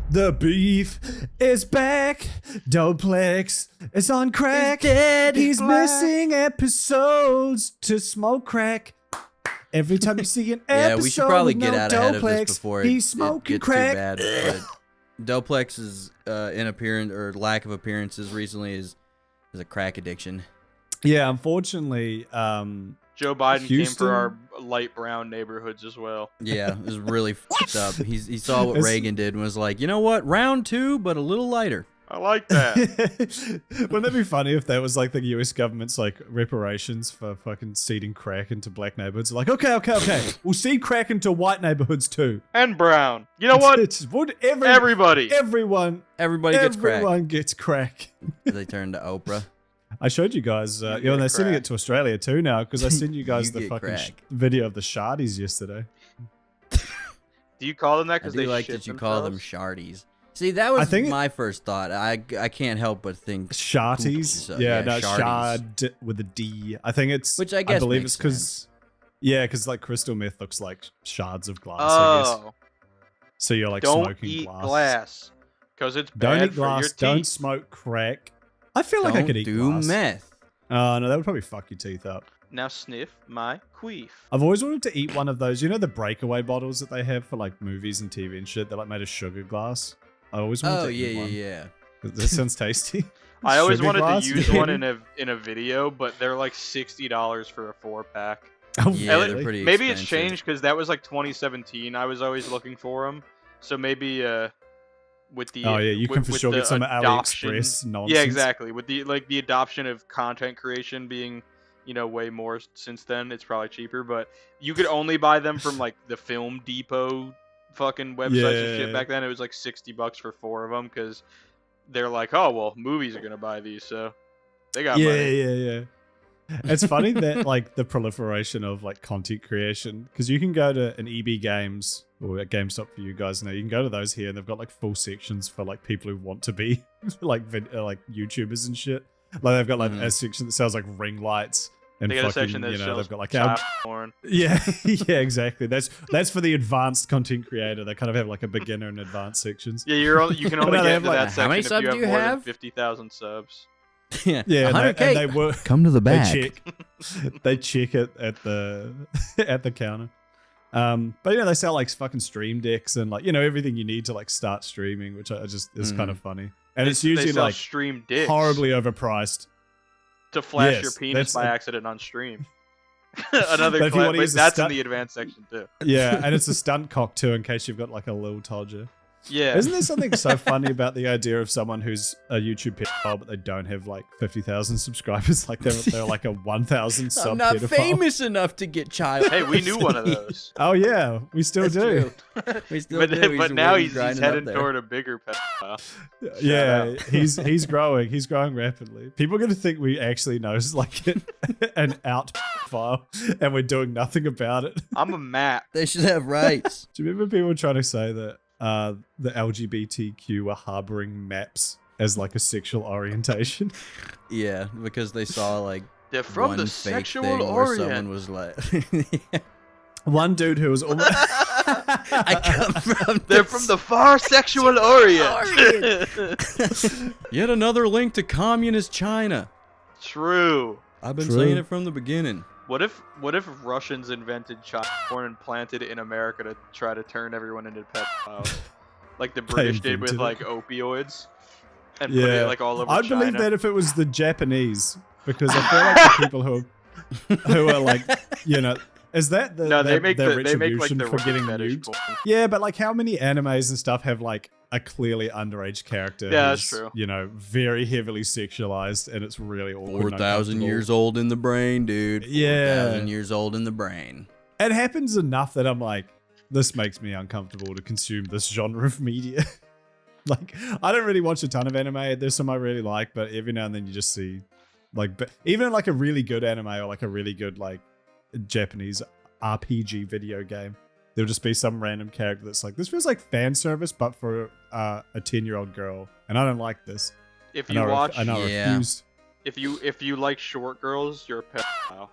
The beef is back. Doplex is on crack. He's missing episodes to smoke crack. Every time you see an episode, Yeah, we should probably with get no out ahead of Doplex, this before he's it smoking gets crack. too bad. But Doplex's inappearance or lack of appearances recently is a crack addiction. Yeah, unfortunately, Joe Biden Houston? came for our light brown neighborhoods as well. Yeah, it was really fucked up. He saw what It's- Reagan did and was like, you know what, round 2, but a little lighter. I like that. Wouldn't it be funny if that was like the US government's like reparations for fucking seeding crack into black neighborhoods? Like, okay. We'll seed crack into white neighborhoods too. And brown. You know what? Everybody Everybody. gets Everybody crack. Gets crack. They turned to Oprah. I showed you guys, You and get they're sending crack. it to Australia too now because I sent you guys You the get fucking crack. video of the shardies yesterday. Do you call them that I because do they like shit that you call them themselves? shardies. See, that was think- my first thought. I can't help but think Sharties, poops, yeah, no, shardies. shard with a D. I think it's, Which I guess believe makes it's because, because like crystal meth looks like shards of glass. I guess. Oh, So you're like don't smoking eat glass. glass because it's Don't bad eat glass. for your Don't teeth. smoke crack. I feel like I Don't could eat do glass. meth. Oh no, that would probably fuck your teeth up. Now sniff my queef. I've always wanted to eat one of those. You know the breakaway bottles that they have for like movies and TV and shit. They're like made of sugar glass. I always wanted Oh to eat yeah, one. yeah. That sounds tasty. I always Sugar wanted glass? to use one in a video, but they're like $60 for a 4-pack. Oh, Yeah, really? they're pretty Maybe it's expensive. changed because that was like 2017. I was always looking for them, so maybe with the Oh yeah, you can for with sure the get some adoption- AliExpress nonsense. Yeah, exactly. With the adoption of content creation being way more since then, it's probably cheaper. But you could only buy them from like the Film Depot fucking websites and shit Yeah. back then. It was like $60 for 4 of them because they're like, oh well, movies are gonna buy these, so they got money. Yeah. It's funny that like the proliferation of like content creation, because you can go to an EB Games or at GameStop for you guys now. You can go to those here, and they've got like full sections for like people who want to be like like YouTubers and shit. Like they've got like a section that sells like ring lights and They got a fucking, section that you know, sells they've got like child porn. yeah, exactly. That's for the advanced content creator. They kind of have like a beginner and advanced sections. Yeah, you can But only no, they get have, into like, that how section many if subs you have do you more have? than 50,000 subs. Yeah, Yeah, and 100K. they were Come to the they back. check it at the at the counter. But they sell like fucking stream decks and like everything you need to like start streaming, which I just is kind of funny. And it's They usually sell like stream dicks horribly overpriced. to flash Yes, your penis that's by a- accident on stream. Another But if you class, wanna use a that's in stunt- the advanced section too. Yeah, and it's a stunt cock too, in case you've got like a little todger. Yeah. Isn't there something so funny about the idea of someone who's a YouTube pedophile but they don't have like 50,000 subscribers? Like they're like a 1,000 sub I'm not pedophile. famous enough to get child. Hey, we knew one of those. Oh yeah, we still That's do. true. We still but do. but now really he's grinding up heading there. toward a bigger pedophile. Yeah, out. he's growing. He's growing rapidly. People are gonna think we actually know like an out file, and we're doing nothing about it. I'm a map. They should have rights. Do you remember people trying to say that the LGBTQ were harboring maps as like a sexual orientation? Yeah, because they saw like They're from one the fake sexual thing where orient. someone was like, One dude who was almost "I come from." They're from the far sexual orient. Yet another link to communist China. True. I've been True. saying it from the beginning. What if Russians invented child porn and planted it in America to try to turn everyone into pedophiles, like the British did with invented like opioids, and put yeah, it like all over I'd China? believe that if it was the Japanese, because I feel like the people who are like is that the No, they their, make their they make like retribution the for getting fetish nuked? porn. Yeah, but like how many animes and stuff have like a clearly underage character? Yeah, that's who's, true. Very heavily sexualized, and it's really awkward. 4,000 years old in the brain, dude. Yeah. 4,000 years old in the brain. It happens enough that I'm like, this makes me uncomfortable to consume this genre of media. Like, I don't really watch a ton of anime. There's some I really like, but every now and then you just see, like, even like a really good anime or like a really good like Japanese RPG video game, there'll just be some random character that's like, this feels like fan service, but for a 10-year-old girl, and I don't like this. If And you I watch, and I Yeah. refused. if you like short girls, you're a pedophile.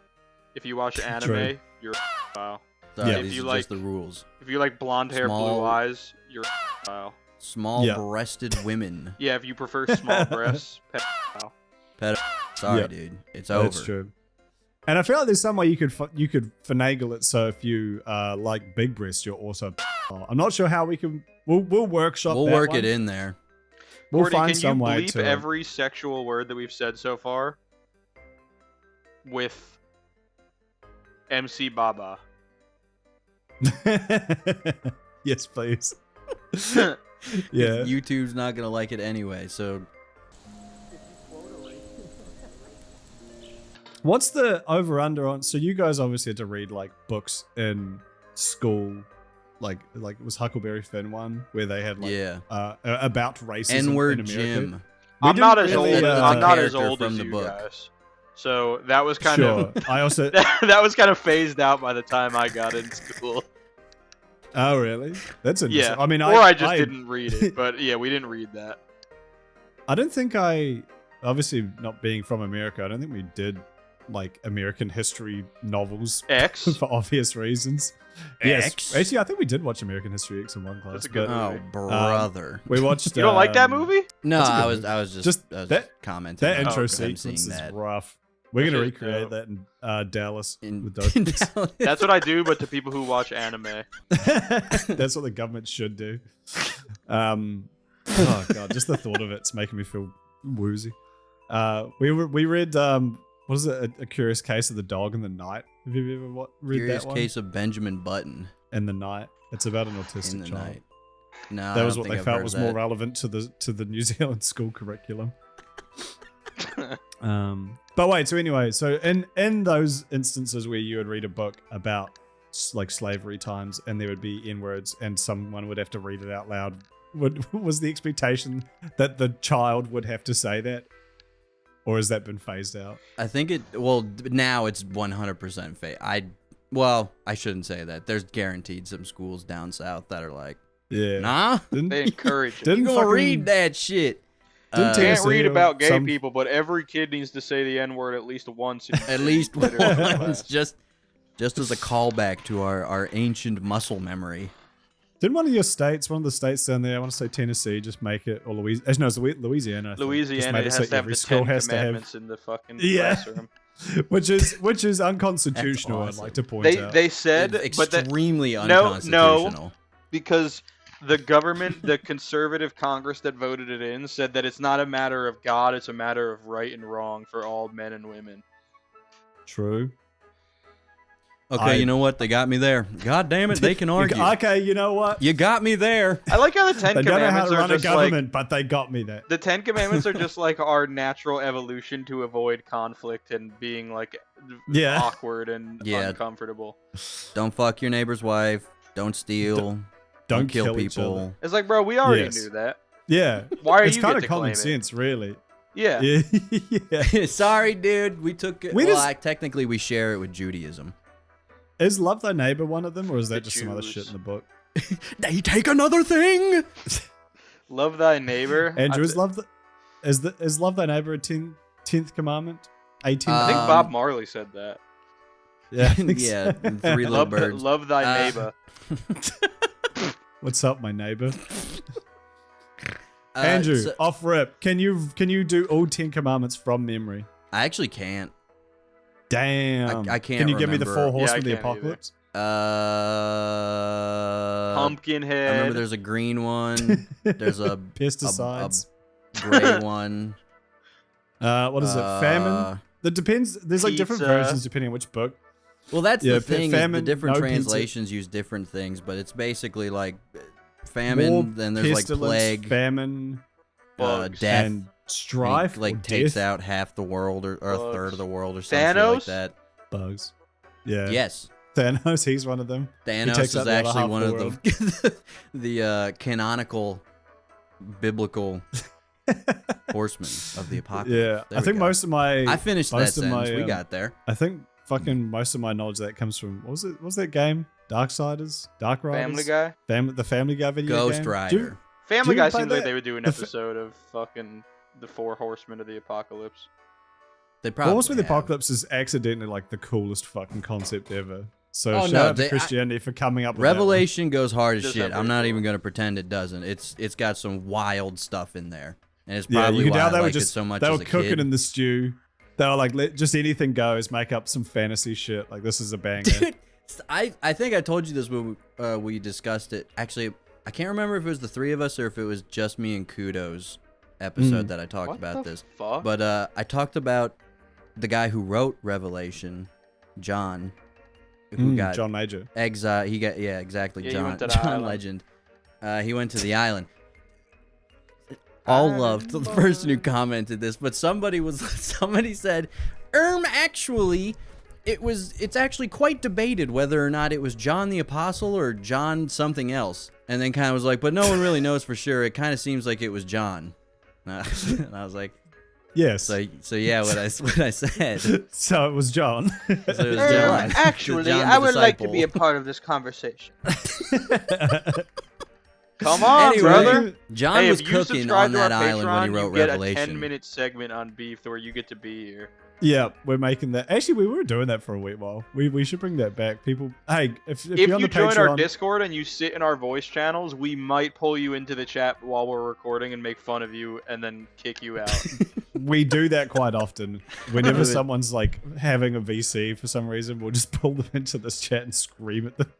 If you watch anime, True. you're a pedophile. Sorry, Yeah. these If you are like- just the rules. If you like blonde hair, Small- blue eyes, you're a pedophile. Small-breasted women. Yeah, if you prefer small breasts, pedophile. Sorry, Yep. dude. It's over. That's true. And I feel like there's some way you could finagle it so if you like big breasts, you're also. I'm not sure how we can. We'll workshop. We'll that work one. it in there. We'll Courtney, find can some you way bleep to. every sexual word that we've said so far with MC Baba? Yes, please. Yeah. YouTube's not gonna like it anyway, so What's the over under on? So you guys obviously had to read like books in school, like it was Huckleberry Finn one where they had like yeah. about racism N-word in America. Jim. We I'm not as didn't old. really, I'm not as character old from as the you book. guys. So that was kind Sure. of I also. that was kind of phased out by the time I got in school. Oh really? That's interesting. Yeah. I mean, or I just didn't read it, but yeah, we didn't read that. I don't think obviously not being from America, I don't think we did like American history novels X. for obvious reasons. X? Yes. Actually, I think we did watch American History X in one class. That's a good but movie. Oh, brother. we watched. You don't like that movie? No, That's a good I movie. was just Just I was that- commenting. That on intro them sequence seeing is that rough. We're gonna That shit's recreate dope. that in Dallas in, with those. in Dallas. That's what I do, but to people who watch anime. That's what the government should do. Oh god, just the thought of it's making me feel woozy. We read what is it? A Curious Case of the Dog in the Night. Have you ever read Curious that one? Case of Benjamin Button In the Night. It's about an in autistic the child. night. No, I That was don't what think they I've felt heard was of more that. relevant to the New Zealand school curriculum. But wait, so anyway, so in those instances where you would read a book about like slavery times and there would be N-words and someone would have to read it out loud, was the expectation that the child would have to say that? Or has that been phased out? I think now it's 100% fake. I shouldn't say that. There's guaranteed some schools down south that are like, Yeah. nah, Didn't, They encourage it. Didn't you gonna fucking- read that shit. Didn't You Tennessee can't read or about gay some- people, but every kid needs to say the N-word at least once. in At least literature once, class. just as a callback to our ancient muscle memory. Didn't one of the states down there, I want to say Tennessee, just make it, or Louisiana, no, it's Louisiana. I think, just Louisiana made it has so to have every the school 10 has to have, commandments in the fucking Yeah. classroom. which is unconstitutional. That's I'd like to point out. They said, It's but that, extremely no. unconstitutional. because the government, the conservative Congress that voted it in, said that it's not a matter of God, it's a matter of right and wrong for all men and women. True. Okay, you know what? They got me there. God damn it, they can argue. Okay, you know what? You got me there. I like how the Ten They don't know how Commandments to are run a just like government, but they got me there. the Ten Commandments are just like our natural evolution to avoid conflict and being like Yeah. awkward and Yeah. uncomfortable. Don't fuck your neighbor's wife. Don't steal. Don't kill kill each people. other. It's like, bro, we already Yes. knew that. Yeah. Why are It's you kind get of to common claim it? sense, really. Yeah. Yeah. Sorry, dude. We took it. We Well, just- technically, we share it with Judaism. Is Love Thy Neighbor one of them, or is that The just some other Jews. shit in the book? They take another thing. Love thy neighbor. Andrew, I, is Love Thy Neighbor a 10th commandment? 18th? I think Um, Bob Marley said that. yeah. I think yeah, so. and Three Little Birds. Love thy neighbor. What's up, my neighbor? Uh, Andrew, so- off rip. Can you do all 10 commandments from memory? I actually can't. Damn. I can't Can you give me the remember. 4 Yeah, I horsemen of the can't either. apocalypse? Pumpkinhead. I remember there's a green one. There's a Pesticides. gray one. What is it? Famine? That depends. There's like different Pizza. versions depending on which book. Well, that's Yeah, the thing. Is the famine, different no pizza. translations use different things, but it's basically like famine. War, Then there's like pestilence, plague, famine, Bugs. death. and strife. like or takes death. out half the world or a Bugs. third of the world or something like Thanos? that. bugs. Yeah. Yes, Thanos, he's one of them. Thanos takes is out the other actually half one of of the the canonical biblical horsemen of the apocalypse. Yeah. There I we think go. most of my I finished that most of sentence. my, We got there. I think fucking most of my knowledge of that comes from what was it? What was that game? Darksiders? Dark Riders? Family Guy. The Family Guy video Ghost game? Rider. Family you Guy play seems like that? they would do an The episode of fucking the 4 Horsemen of the Apocalypse. They probably Horsemen of the have. Apocalypse is accidentally like the coolest fucking concept ever. So Oh, shout no, out to Christianity for coming up with Revelation goes hard as Does shit. have I'm very not cool. even gonna pretend it doesn't. It's got some wild stuff in there, and it's that one. Yeah, probably you could why tell I they were liked it just so much they as were a cooking kid. in the stew. They were like, just anything goes, make up some fantasy shit. Like this is a banger. Dude, I think I told you this when we discussed it. Actually, I can't remember if it was the three of us or if it was just me and Kudos episode that I talked What about the this. fuck? But I talked about the guy who wrote Revelation, John, who got John Major. Exile. He got exactly. Yeah, he John went to the John island. Legend. He went to the island. All love to the person who commented this, but somebody said, actually, it's actually quite debated whether or not it was John the Apostle or John something else. And then kind of was like, but no one really knows for sure. It kind of seems like it was John. And I was like, Yes. so yeah, what I said. So it was John. So it was John. Actually, John the I would like to be a disciple. part of this conversation. Come on, Anyway, brother. John Hey, was if you cooking subscribe on to that our island when he Patreon, wrote you get Revelation. a 10-minute segment on Beef where you get to be here. Yeah, we're making that. Actually, we were doing that for a wee while. We should bring that back. People, hey, if If you're on you the join Patreon, our Discord and you sit in our voice channels, we might pull you into the chat while we're recording and make fun of you and then kick you out. we do that quite often. Whenever Dude. someone's like having a VC for some reason, we'll just pull them into this chat and scream at them.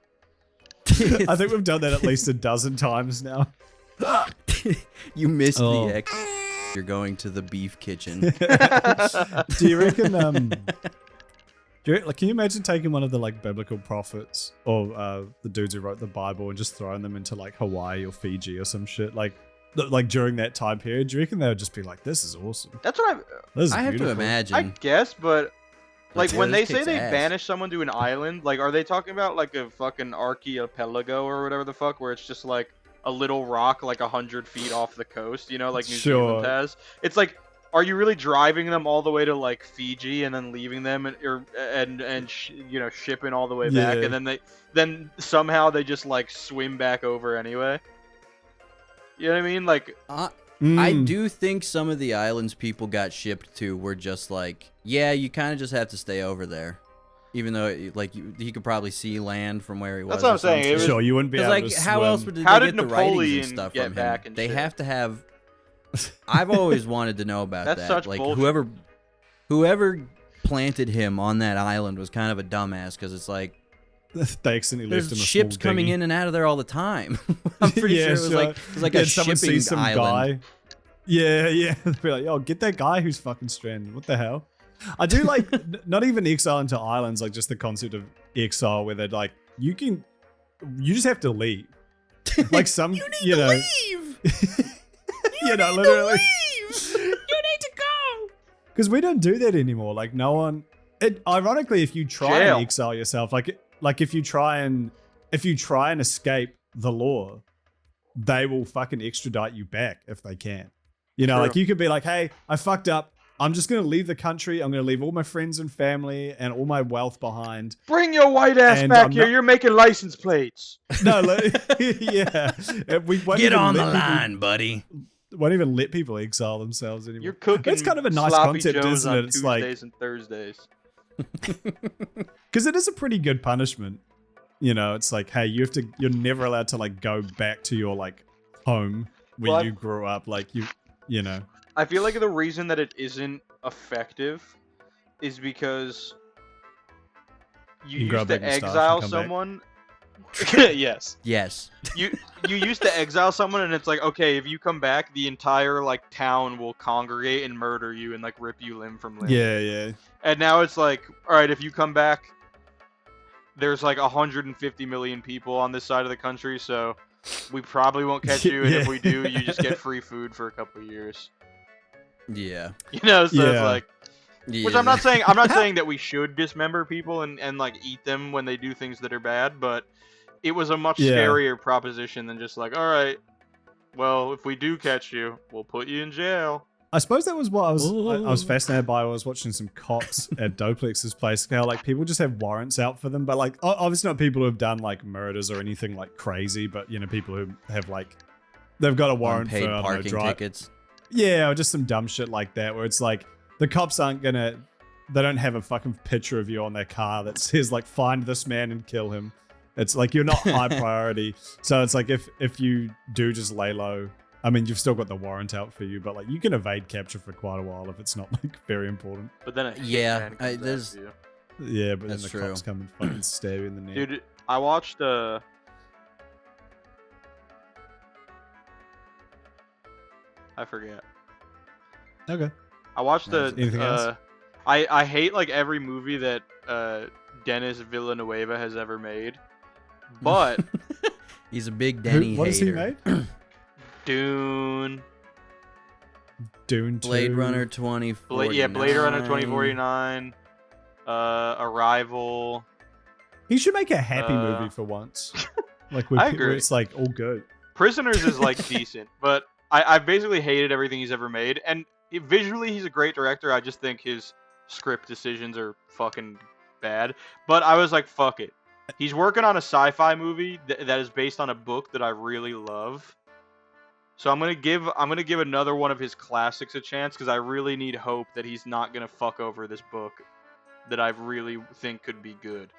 I think we've done that at least a dozen times now. You missed Oh. the X. You're going to the beef kitchen. Do you reckon? Can you imagine taking one of the like biblical prophets or the dudes who wrote the Bible and just throwing them into like Hawaii or Fiji or some shit like during that time period? Do you reckon they would just be like, "This is awesome. That's what This is I have to beautiful." imagine. I guess, but like Yeah, when they this say kicks they ass. banish someone to an island, like are they talking about like a fucking archipelago or whatever the fuck, where it's just like a little rock like 100 feet off the coast, you know, like New Sure. Zealand has? It's like, are you really driving them all the way to like Fiji and then leaving them and shipping all the way back, Yeah. and then somehow they just like swim back over anyway? You know what I mean? Like, I Mm. do think some of the islands people got shipped to were just like, yeah, you kind of just have to stay over there. Even though, like, he could probably see land from where he was. That's what I'm or some saying, it shit. was- Sure, you wouldn't be Because, able like, to how swim. else would How they did get the writings Napoleon and stuff get from back him? and They shit? have to have... I've always wanted to know about That's that. such Like, bullshit. whoever planted him on that island was kind of a dumbass, because it's like, They accidentally left there's him a ships small coming dinghy. in and out of there all the time. I'm pretty Yeah, sure it was sure. like Yeah, a someone shipping sees some island. guy. Yeah. They'll be like, "Yo, get that guy who's fucking stranded. What the hell?" I do like not even exile into islands, like just the concept of exile, where they're like, you just have to leave. Like some, you know, Leave! literally. You need to go! Because we don't do that anymore. Like no one. Ironically, if you try Jail. and exile yourself, like if you try and escape the law, they will fucking extradite you back if they can. You know, True. like you could be like, "Hey, I fucked up. I'm just gonna leave the country. I'm gonna leave all my friends and family and all my wealth behind." bring your white ass And back I'm here. not- You're making license plates. No, yeah, we won't Get even on the let people- line, buddy. Won't even let people exile themselves anymore. You're cooking. That's kind of a nice sloppy concept, joes isn't on it? It's Tuesdays like and Thursdays. because it is a pretty good punishment. You know, it's like, hey, you're never allowed to like go back to your like home where Well, you grew up. Like you know. I feel like the reason that it isn't effective is because you You can grow used back to your stuff and exile come back. someone. Yes. Yes. You used to exile someone, and it's like, okay, if you come back, the entire like town will congregate and murder you and like rip you limb from limb. Yeah. And now it's like, all right, if you come back, there's like 150 million people on this side of the country, so we probably won't catch you. And if Yeah. we do, you just get free food for a couple of years. Yeah. You know, so it's Yeah. like, Yeah. which I'm not saying. I'm not saying that we should dismember people and like eat them when they do things that are bad, but it was a much Yeah. scarier proposition than just like, all right, well, if we do catch you, we'll put you in jail. I suppose that was what I was Ooh. fascinated by. I was watching some cops at Doplex's place. How like people just have warrants out for them, but like obviously not people who have done like murders or anything like crazy, but you know people who have like they've got a warrant Unpaid for I don't know, parking drive. tickets. Yeah, or just some dumb shit like that, where it's like the cops aren't gonna they don't have a fucking picture of you on their car that says like find this man and kill him. It's like you're not high priority. So it's like if you do just lay low, I mean you've still got the warrant out for you, but like you can evade capture for quite a while if it's not like very important. But then Yeah, there's Yeah, but then That's the true. cops come and fucking stab you in the neck. dude. I watched I forget. Okay. I watched Anything else? I hate like every movie that Dennis Villanueva has ever made, but He's a big Denny What has he hater. made? Dune, Dune 2. Blade Runner 2049. Blade Runner 2049, Arrival. He should make a happy Uh, movie for once. Like I where agree. it's like all good. Prisoners is like decent, but I basically hated everything he's ever made. And visually, he's a great director. I just think his script decisions are fucking bad. But I was like, fuck it. He's working on a sci-fi movie that is based on a book that I really love. So I'm gonna give another one of his classics a chance because I really need hope that he's not gonna fuck over this book that I really think could be good.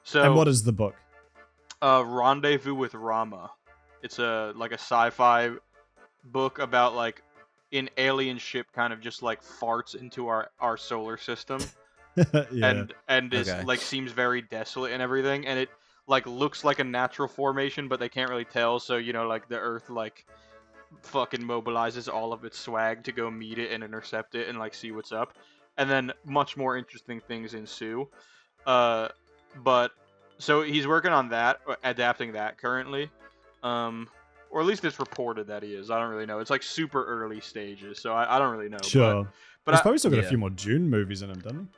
So And what is the book? Rendezvous with Rama. It's a sci-fi book about like an alien ship kind of just like farts into our solar system Yeah. and is Okay. like seems very desolate and everything, and it like looks like a natural formation, but they can't really tell. So like the Earth like fucking mobilizes all of its swag to go meet it and intercept it and like see what's up, and then much more interesting things ensue. But so he's working on that, adapting that currently, or at least it's reported that he is. I don't really know. It's like super early stages, so I don't really know. Sure. But He's I probably still got a yeah. few more Dune movies in him, doesn't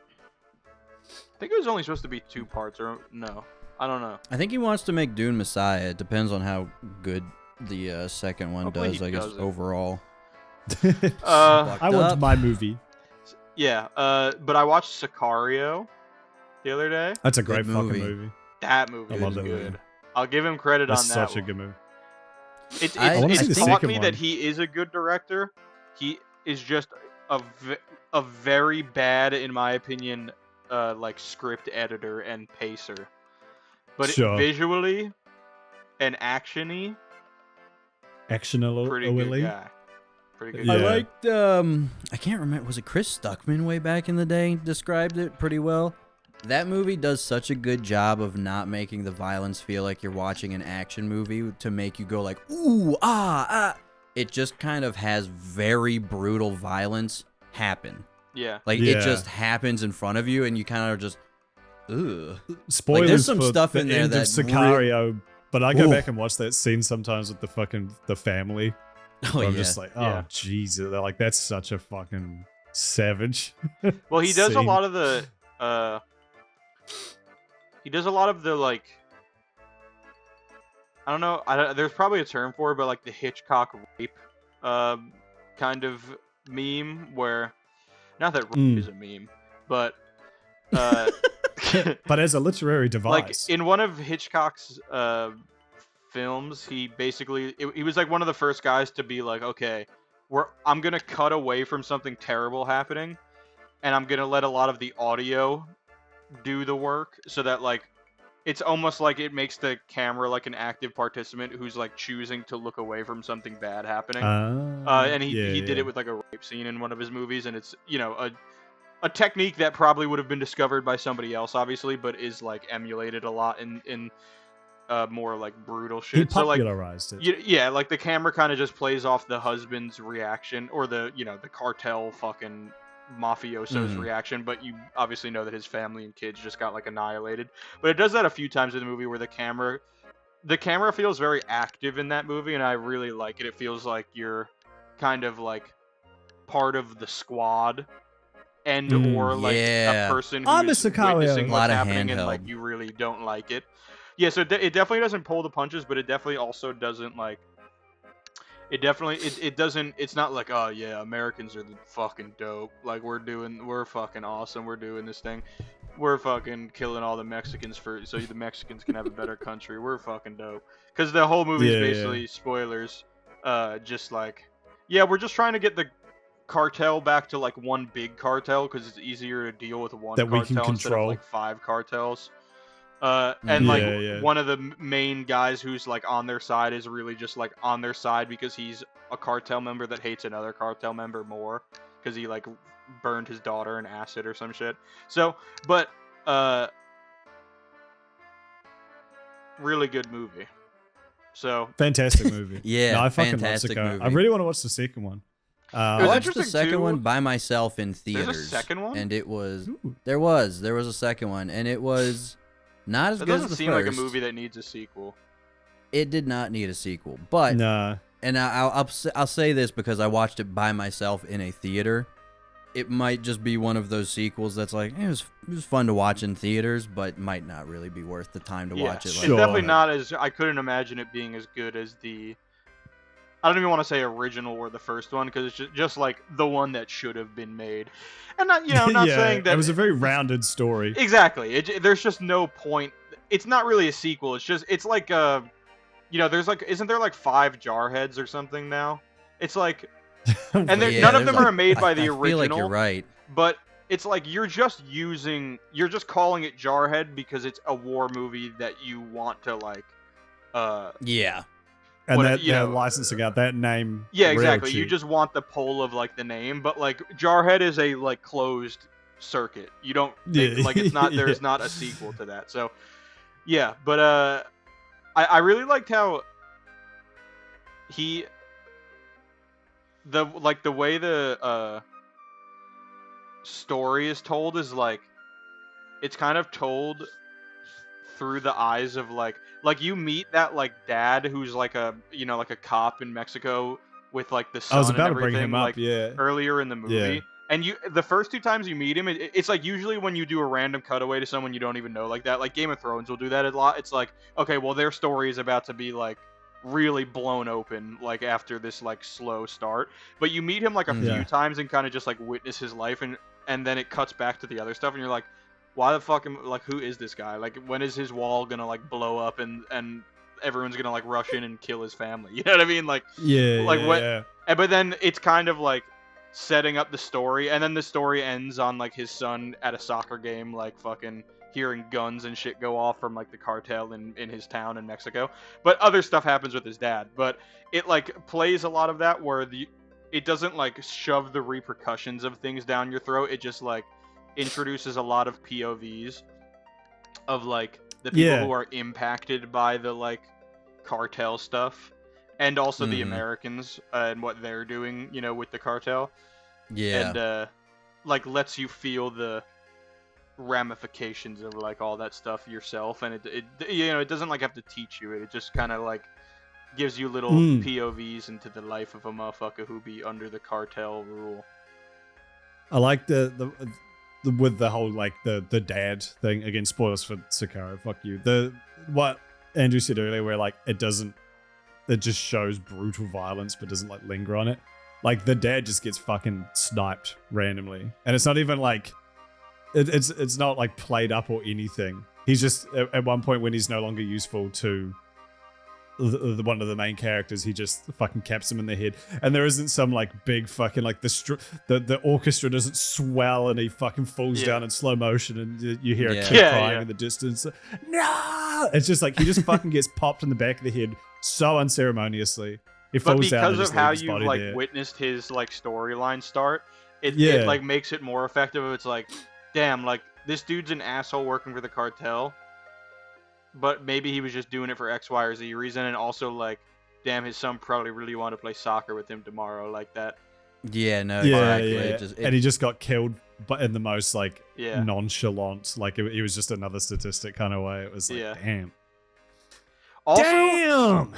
think it was only supposed to be 2 parts, or no, I don't know. I think he wants to make Dune Messiah. It depends on how good the second one Hopefully does, he I guess, does it. overall. he? I want up. my movie. Yeah. But I watched Sicario the other day. That's a great Good fucking movie. movie. That movie I is love that good. movie. I'll give him credit That's on that such one. a good movie. It's I wanna see it's the taught second me one. that he is a good director. He is just a very bad, in my opinion, like script editor and pacer. But Sure. visually and actiony, Action a pretty good guy. Pretty good Yeah. I guy. liked, I can't remember, was it Chris Stuckman way back in the day described it pretty well? That movie does such a good job of not making the violence feel like you're watching an action movie to make you go like, ooh, ah. It just kind of has very brutal violence happen. Yeah. Like, Yeah. it just happens in front of you and you kind of are just, ugh. Spoilers there's some for stuff the in there end that of Sicario, but I go Ooh. back and watch that scene sometimes with the family. Oh, I'm yeah. just like, oh Yeah. Jesus, they're like that's such a fucking savage. Well, he does a scene. lot of the like, I don't know, there's probably a term for it, but like the Hitchcock rape kind of meme where, not that rape Mm. is a meme, but But as a literary like device. in one of Hitchcock's films, he was like one of the first guys to be like, okay, I'm gonna cut away from something terrible happening, and I'm gonna let a lot of the audio do the work, so that like it's almost like it makes the camera like an active participant who's like choosing to look away from something bad happening. And he did it with like a rape scene in one of his movies, and it's a technique that probably would have been discovered by somebody else, obviously, but is like emulated a lot in more like brutal He shit. So like popularized it. yeah, like the camera kind of just plays off the husband's reaction, or the the cartel fucking mafioso's Mhm. reaction, but you obviously know that his family and kids just got like annihilated. But it does that a few times in the movie where the camera feels very active in that movie, and I really like it. It feels like you're kind of like part of the squad, and or like yeah. a person I'm a who's Sicario. witnessing A what's lot of happening and like handheld. you really don't like it. Yeah, so it definitely doesn't pull the punches, but it definitely also doesn't like. It definitely it doesn't. It's not like, oh yeah, Americans are the fucking dope. Like we're fucking awesome. We're doing this thing. We're fucking killing all the Mexicans so the Mexicans can have a better country. We're fucking dope. Because the whole movie is Yeah, yeah. basically spoilers. Just like, yeah, we're just trying to get the cartel back to like one big cartel because it's easier to deal with one That we can cartel instead of control. like 5 cartels. And like Yeah. one of the main guys who's like on their side is really just like on their side because he's a cartel member that hates another cartel member more because he like burned his daughter in acid or some shit. So, but really good movie. So Fantastic movie. Yeah, no, I fucking love fantastic Satire. movie. I really want to watch the second one. I was watched the interesting, second too. one by myself in theaters. There's a second one? And it was Ooh. there was a second one, and it was not as that good as doesn't the seem first. like a movie that needs a sequel. It did not need a sequel, but Nah. and I'll say this because I watched it by myself in a theater. It might just be one of those sequels that's like it was fun to watch in theaters, but might not really be worth the time to watch it. It's Like, Sure. definitely not as I couldn't imagine it being as good as the. I don't even want to say original or the first one because it's just like the one that should have been made, and not not yeah, saying that it was a very rounded story. exactly. There's just no point. It's not really a sequel. It's like there's like isn't there like 5 Jarheads or something now? It's like and none of there's them are like- made by the I original. feel like you're right. But it's like you're just calling it Jarhead because it's a war movie that you want to like Yeah. And what- that you they're know, licensing out that name. yeah, real exactly. You cheap. just want the pull of like the name, but like Jarhead is a like closed circuit. You don't Yeah. like it's not Yeah. there's not a sequel to that. So yeah, but I really liked how the way the story is told is like it's kind of told through the eyes of like you meet that like dad who's like a like a cop in Mexico with like the son I was and about to bring everything him up. like Yeah. earlier in the movie. Yeah. And the first 2 times you meet him, it's like usually when you do a random cutaway to someone you don't even know like that. Like Game of Thrones will do that a lot. It's like, okay, well their story is about to be like really blown open like after this like slow start. But you meet him like a Yeah. few times and kind of just like witness his life and then it cuts back to the other stuff and you're like, why the fuck like who is this guy? Like when is his wall gonna like blow up and everyone's gonna like rush in and kill his family? You know what I mean? Like Yeah. Like, yeah, what- yeah. but then it's kind of like setting up the story, and then the story ends on like his son at a soccer game, like fucking hearing guns and shit go off from like the cartel in his town in Mexico. But other stuff happens with his dad. But it like plays a lot of that where it doesn't like shove the repercussions of things down your throat. It just like introduces a lot of POVs of like the people Yeah. who are impacted by the like cartel stuff. And also the Mhm. Americans and what they're doing, with the cartel, Yeah. and like lets you feel the ramifications of like all that stuff yourself, and it doesn't like have to teach you it. It just kind of like gives you little Mm. POVs into the life of a motherfucker who be under the cartel rule. I like the with the whole like the dad thing. Again, spoilers for Sakara. Fuck you. What Andrew said earlier, where like it just shows brutal violence but doesn't like linger on it. Like the dad just gets fucking sniped randomly, and it's not even like it's not like played up or anything. He's just at one point when he's no longer useful to one of the main characters, he just fucking caps him in the head, and there isn't some like big fucking like the orchestra doesn't swell and he fucking falls Yeah. down in slow motion and you hear Yeah. a kid Yeah, crying yeah. in the distance. No, it's just like he just fucking gets popped in the back of the head so unceremoniously. He But falls down and because just of how leaves his you body like there. witnessed his like storyline start, it Yeah. like makes it more effective. It's like, damn, like this dude's an asshole working for the cartel, but maybe he was just doing it for X, Y, or Z reason, and also like, damn, his son probably really want to play soccer with him tomorrow, like that. Yeah, no, Yeah, exactly. yeah. It just, And he just got killed, but in the most like Yeah. nonchalant, like it was just another statistic kind of way. It was like, Yeah. damn, Also, damn,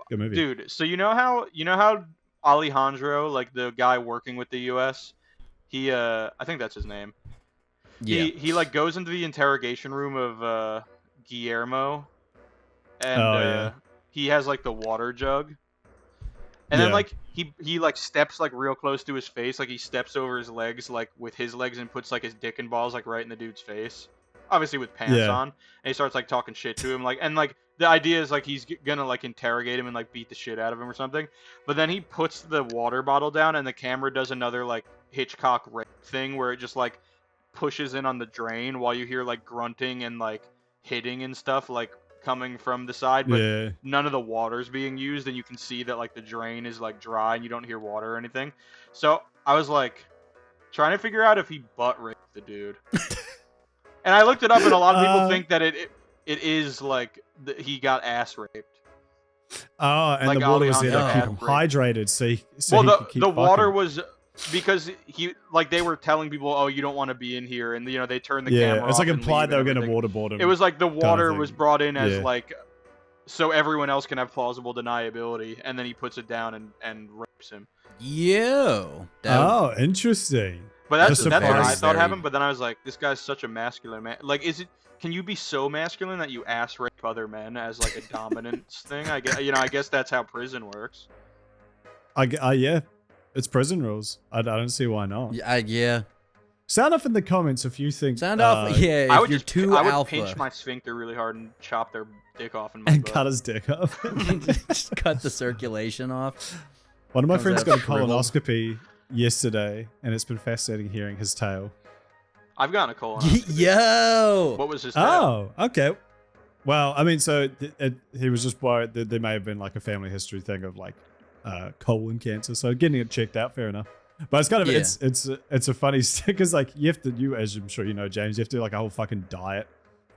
good movie. dude, so you know how Alejandro, like the guy working with the U.S., he I think that's his name. yeah. He like goes into the interrogation room of Guillermo, and Oh, yeah. he has like the water jug, and then Yeah. like he like steps like real close to his face, like he steps over his legs like with his legs and puts like his dick and balls like right in the dude's face, obviously with pants Yeah. on, and he starts like talking shit to him, like, and like the idea is like he's gonna like interrogate him and like beat the shit out of him or something. But then he puts the water bottle down, and the camera does another like Hitchcock rape thing where it just like pushes in on the drain while you hear like grunting and like hitting and stuff like coming from the side, but Yeah. none of the water's being used, and you can see that like the drain is like dry and you don't hear water or anything. So I was like trying to figure out if he butt raped the dude. And I looked it up, and a lot of people think that it is like he got ass raped. Oh, and Like the water was Alejandro there to keep ass him raped. hydrated, so he could keep the water fucking. was because he like they were telling people, oh, you don't want to be in here, and you know they turned the Yeah, camera it's off like and implied leave they were and going to everything. waterboard him. It was like the water was thing. brought in as Yeah. like so everyone else can have plausible deniability, and then he puts it down and rapes him. Yo. Oh, interesting. But that's That's what I surprising. thought happened. But then I was like, this guy's such a masculine man. Like, is it? Can you be so masculine that you ass rape other men as like a dominance thing? I guess I guess that's how prison works. Yeah, it's prison rules. I don't see why not. Yeah. Sound off in the comments if you think. Sound off. Yeah, if I would you're just too I would alpha. pinch my sphincter really hard and chop their dick off in my And butt. cut his dick off. Just cut the circulation off. One of my Comes friends out got a shriveled. colonoscopy yesterday, and it's been fascinating hearing his tale. I've gotten a colonoscopy. Yo. What was his tale? Oh, okay. Well, I mean, so he was just worried that there may have been like a family history thing of like colon cancer. So getting it checked out, fair enough. But it's kind of Yeah. it's a funny because like you as I'm sure you know, James, you have to do like a whole fucking diet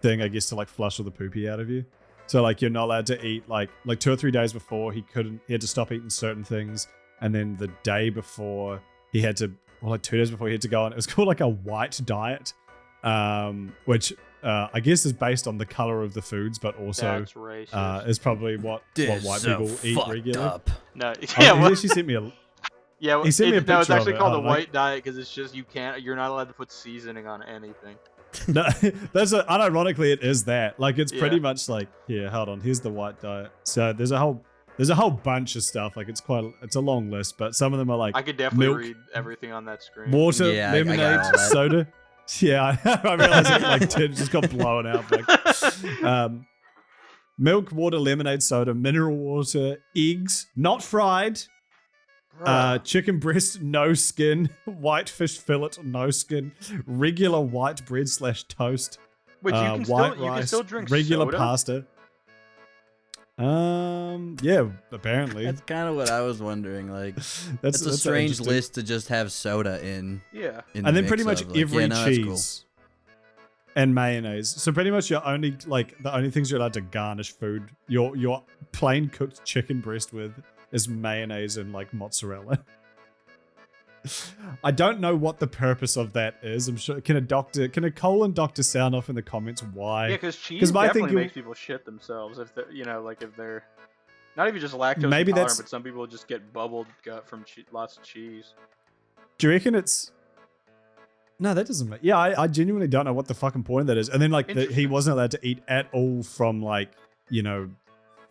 thing, I guess, to like flush all the poopy out of you. So like you're not allowed to eat like 2 or 3 days before he had to stop eating certain things, and then the day before he had to, well, like 2 days before he had to go on. It was called like a white diet, which I guess is based on the color of the foods, but also That's racist. is probably what white people eat regularly. Up. No, Oh, yeah, he well, actually sent me a. yeah. Well, he sent me a no, it's picture of actually it. called I the don't know. white diet because it's just you're not allowed to put seasoning on anything. No, unironically it is that. Like it's pretty Yeah. much like hold on, here's the white diet. So there's a whole bunch of stuff. Like it's a long list, but some of them are like I could definitely milk, read everything on that screen. water, Yeah, I got lemonade, all that. soda. Yeah, I realized it like 10 just got blown out. Like, milk, water, lemonade, soda, mineral water, eggs, not fried, chicken breast, no skin, white fish fillet, no skin, regular white bread / toast, Which you can white still you rice, can still drink regular soda? pasta. Yeah, apparently. That's kind of what I was wondering. Like, That's it's a an strange interesting- list to just have soda in. Yeah. in And the then pretty mix much of, like, every yeah, no, that's cool. cheese and mayonnaise. So pretty much you're only the only things you're allowed to garnish food, your plain cooked chicken breast with, is mayonnaise and like mozzarella. I don't know what the purpose of that is. I'm sure can a colon doctor sound off in the comments why? Yeah, because cheese my definitely thinking- makes people shit themselves if they're if they're not even just lactose Maybe intolerant, that's- but some people just get bubbled gut from lots of cheese. Do you reckon it's? No, that doesn't make. Yeah, I genuinely don't know what the fucking point of that is. And then like he Interesting. wasn't allowed to eat at all from like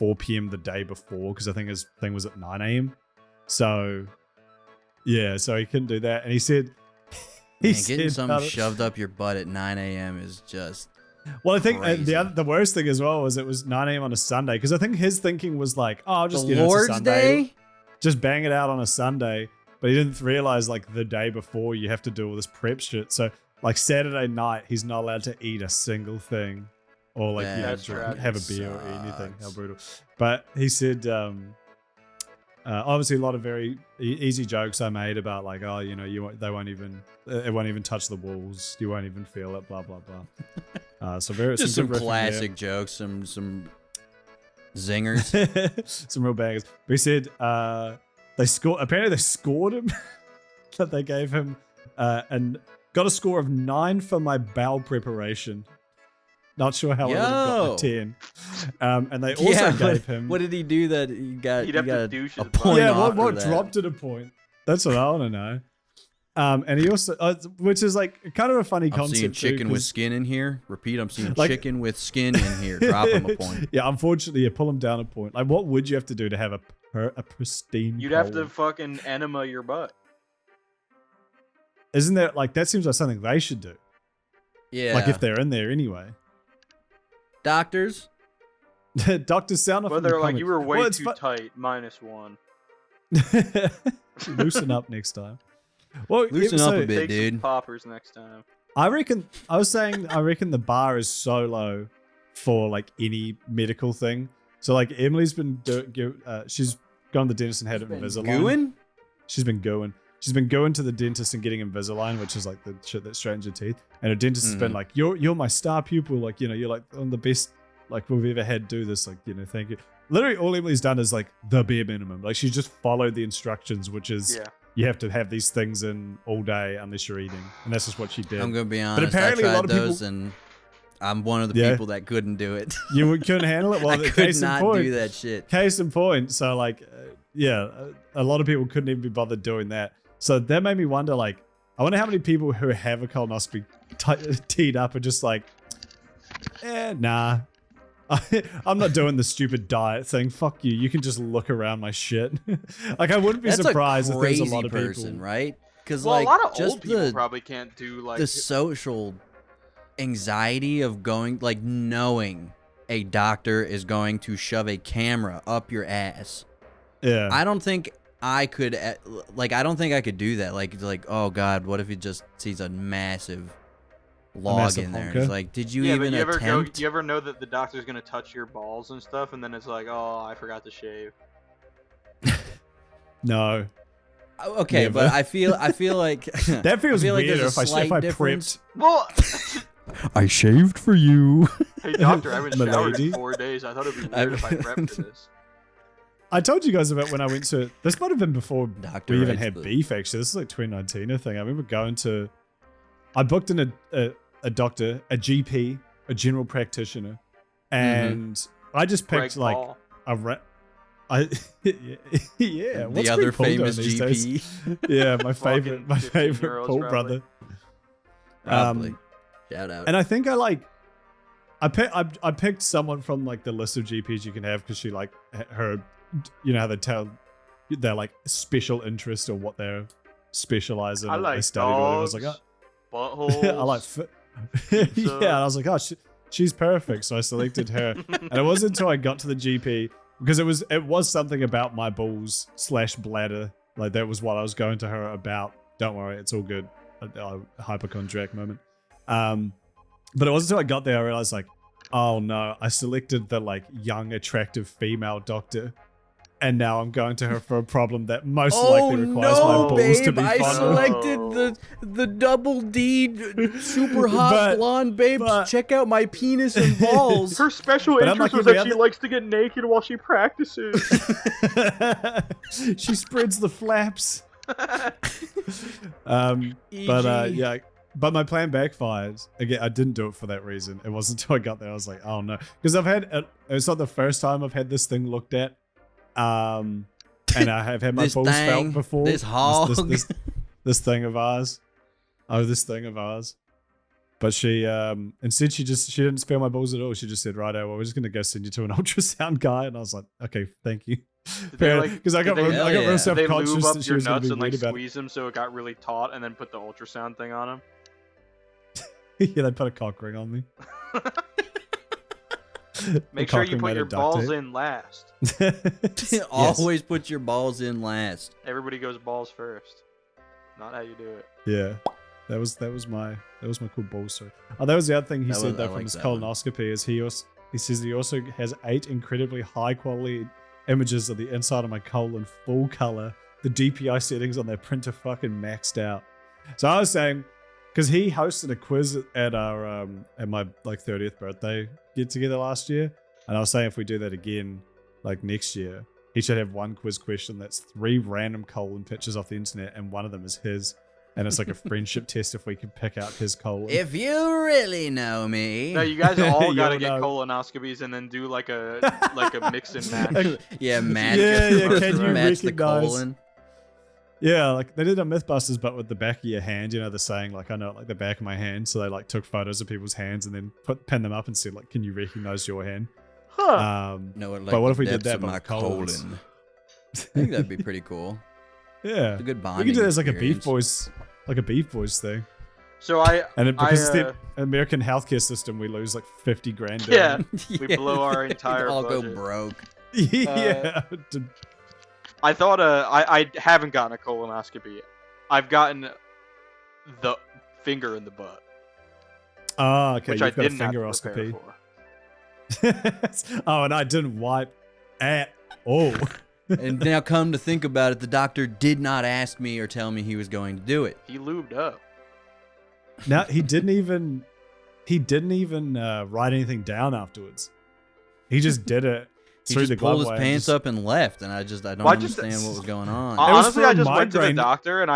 4 p.m. the day before because I think his thing was at 9 a.m. So yeah, so he couldn't do that. And he said Man, said getting something how to- shoved up your butt at 9 a.m. is just. Well, I think crazy. the worst thing as well was it was 9 a.m. on a Sunday because I think his thinking was like, oh, I'll just The it's a Lord's Sunday. Day? Just bang it out on a Sunday. But he didn't realize like the day before you have to do all this prep shit. So like Saturday night, he's not allowed to eat a single thing or like That have a beer or eat anything. How sucks. brutal! But he said, obviously a lot of very easy jokes I made about like, oh, they won't even it won't even touch the walls. You won't even feel it. Blah blah blah. So very Just some some good riffing there. classic jokes, some zingers. Some real bangers. But he said apparently they scored him. That they gave him and got a score of 9 for my bowel preparation. Not sure how I would have got Yo. a 10. And they also gave him. What did he do that he got? He'd he have to got douche a his butt. point Yeah, off what for that. dropped it a point? That's what I want to know. And he also, which is like kind of a funny I'm concept. seeing too, chicken with 'cause- skin in here. Repeat, I'm seeing Like- chicken with skin in here. Drop him a point. Yeah, unfortunately, you pull him down a point. Like, what would you have to do to have a pristine? You'd have to colon? fucking enema your butt. Isn't that like that seems like something they should do? Yeah. Like if they're in there anyway. Doctors, Doctor sound off. Well, in the they're like, comments. you were way Well, it's too fu- tight. -1. Loosen up next time. Well, Loosen up a so bit, Take some dude. poppers next time. I reckon the bar is so low for like any medical thing. So like Emily's been she's gone to the dentist and had Invisalign. Gooing? She's been going. She's been going to the dentist and getting Invisalign, which is like the shit that straightens your teeth. And her dentist has been like, "You're my star pupil. Like, you know, you're like one of the best like we've ever had do this. Like, you know, thank you." Literally, all Emily's done is like the bare minimum. Like, she's just followed the instructions, which is you have to have these things in all day unless you're eating, and that's just what she did. I'm gonna be honest. apparently I a tried lot of people- those, and I'm one of the people that couldn't do it. You couldn't handle it. Well, I could case not in point, do that shit. Case in point. So like, a lot of people couldn't even be bothered doing that. So that made me wonder, like, I wonder how many people who have a colonoscopy teed up are just like, nah. I'm not doing the stupid diet thing. Fuck you. You can just look around my shit. Like, I wouldn't be surprised if there's a lot of person, people. right? Because Well, like a lot of just old people probably can't do like the social anxiety of going, like, knowing a doctor is going to shove a camera up your ass. Yeah. I don't think I could, like, I don't think I could do that. Like, oh God, what if he just sees a massive log in there? It's like, did you even attempt? You ever know that the doctor's gonna touch your balls and stuff, and then it's like, oh, I forgot to shave. No. Okay, Never. but I feel like That feels I feel like weirder there's a if I slight prepped. difference. Well, I shaved for you. hey doctor, I haven't showered Milady. in 4 days. I thought it'd be weird if I prepped for this. I told you guys about when I went to. This might have been before Doctor we even writes had the- beef. Actually, this is like 2019, I think. I remember going to. I booked in a doctor, a GP, a general practitioner, and I just picked Greg like Paul. yeah. What's the other Greg Paul doing famous these days? GP. Yeah, my favorite 15-year-olds Paul probably. brother. Probably. Shout out. And I think I picked someone from like the list of GPs you can have because she like her, you know how they tell their like special interest or what they're specialized in. I or like they studied or whatever. I was dogs, like, buttholes. I like, yeah. And I was like, oh, she's perfect. So I selected her, and it wasn't until I got to the GP because it was something about my balls / bladder. Like that was what I was going to her about. Don't worry, it's all good. A hypochondriac moment. But it wasn't until I got there I realized like, oh no, I selected the like young, attractive female doctor, and now I'm going to her for a problem that most likely requires my balls to be I fondled. selected the double D super hot But- blonde babe. but- Check out my penis and balls. Her special But interest unlike was every that she other- likes to get naked while she practices. She spreads the flaps. Yeah. But my plan backfired. Again, I didn't do it for that reason. It wasn't until I got there I was like, oh no, because it's not the first time I've had this thing looked at. And I have had my This balls thing, felt before. this hog. This thing of ours. Oh, this thing of ours. But she instead she didn't feel my balls at all. She just said, righto, well, we're just gonna go send you to an ultrasound guy. And I was like, okay, thank you. Because I got real Did they self-conscious lube up that she your was gonna nuts be and like weird about it. squeeze them so it got really taut, and then put the ultrasound thing on them? Yeah, they put a cock ring on me. Make The sure cock you ring put made your of duct balls tape. in last. Yes. Always put your balls in last. Everybody goes balls first. Not how you do it. Yeah, that was my cool balls story. Oh, that was the other thing he That said was- I though from like his that one. colonoscopy is he says he also has 8 incredibly high quality images of the inside of my colon, full color. The DPI settings on their printer fucking maxed out. So I was saying, because he hosted a quiz at our at my like 30th birthday get together last year, and I was saying if we do that again like next year, he should have one quiz question that's 3 random colon pictures off the internet, and one of them is his. And it's like a friendship test if we can pick out his colon. If you really know me. No, you guys all You'll gotta get know. colonoscopies and then do like a mix and match. Yeah, match. Yeah, can you match the recognize- colon. Yeah, like they did on Mythbusters, but with the back of your hand. You know, the saying like I know it like the back of my hand. So they like took photos of people's hands and then pin them up and said like, can you recognize your hand? Huh. No, like But what the if we did depths that of but my with colons? colon? I think that'd be pretty cool. Yeah, It's a good we bonding. could do that as like experience. a Beef Boys thing. So I And because it's I, the American healthcare system, we lose like 50 grand. yeah, every- we blow our We'd entire all go budget. broke. yeah. I thought I haven't gotten a colonoscopy yet. I've gotten the finger in the butt, Oh, okay. which You've I got a didn't have to prepare fingeroscopy. for. Oh, and I didn't wipe at all. And now come to think about it, the doctor did not ask me or tell me he was going to do it. He lubed up. Now he didn't even write anything down afterwards. He just did it He through just the pulled glove his way pants and up and left, and I don't Well, I just- understand what was going on. It was Honestly, for I a just went to the migraine. doctor and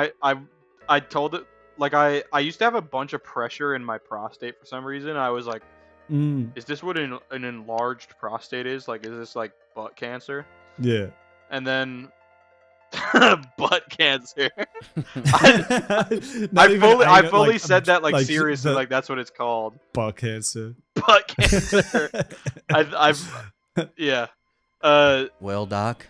I told it like I used to have a bunch of pressure in my prostate for some reason. I was like, is this what an enlarged prostate is? Like, is this like butt cancer? yeah. And then butt cancer. Not even I anal, fully like, said that like seriously, the like that's what it's called. butt cancer. Butt cancer. I've yeah. Well, Doc,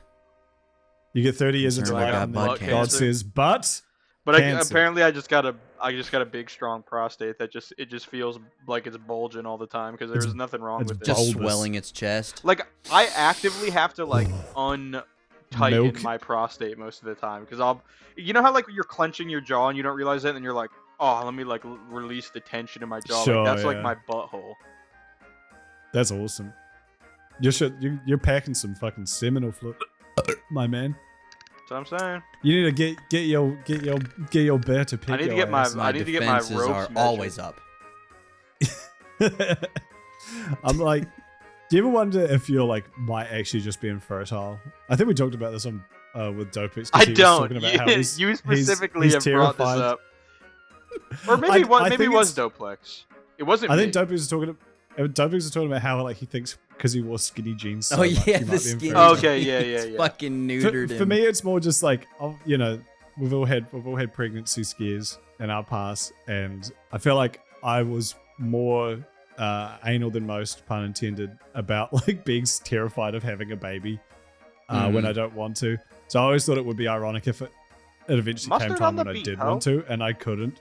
You get 30 years into Concerned I life, got and butt then God cancer. says, "But But Cancer. apparently I just got a big strong prostate that just feels like it's bulging all the time because It's- there's nothing wrong it's with it. just bulbous. swelling its chest. Like I actively have to like untighten Milk. my prostate most of the time because you know how like you're clenching your jaw and you don't realize it and then you're like, oh, let me like release the tension in my jaw. Sure, like, that's like yeah. my butthole. that's awesome." You're packing some fucking seminal flip, my man. That's what I'm saying. You need to get your bear to pick I need to your get my- ass. My I need to get my defenses ropes are measured. always up. I'm like, do you ever wonder if you're like might actually just be infertile? I think we talked about this on with Dopix. I don't. You specifically he's have brought this terrified. up. Or maybe I maybe it think was it's- Doplex. It wasn't. I me. think Dopix was talking about how like he thinks because he wore skinny jeans. So Oh, much, yeah, he might the be skinny infertile. Okay, yeah. Fucking neutered For him. me, it's more just like, you know, we've all had pregnancy scares in our past, and I feel like I was more anal than most, pun intended, about like being terrified of having a baby when I don't want to. So I always thought it would be ironic if it eventually came Mustard time on when the I beat, did ho. want to, and I couldn't.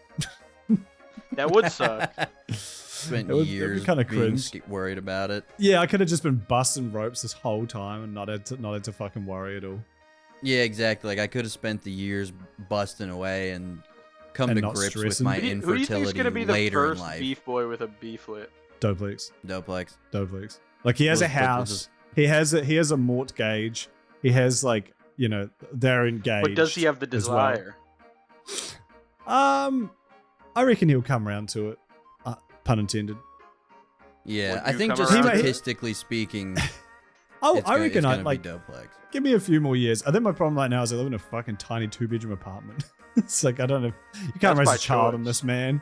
That would suck. Spent It would be years kinda being cringe. worried about it. Yeah, I could have just been busting ropes this whole time and not had to fucking worry at all. Yeah, exactly. Like I could have spent the years busting away and come And to not grips with stressing. my Who do you think is infertility gonna be the later in first life. beef boy with a beeflet? Doplex. Doplex. Like he has a We'll house. just- He has a mort gauge. He has like, you know, they're engaged. But does he have the as well. desire? I reckon he'll come around to it. Pun intended. Yeah, Would I you think come just around to it? statistically speaking, Oh, it's I gonna, reckon it's I gonna like. be Doplex. Give me a few more years. I think my problem right now is I live in a fucking tiny 2-bedroom apartment. It's like I don't know. You can't That's raise by a child choice. in this, man.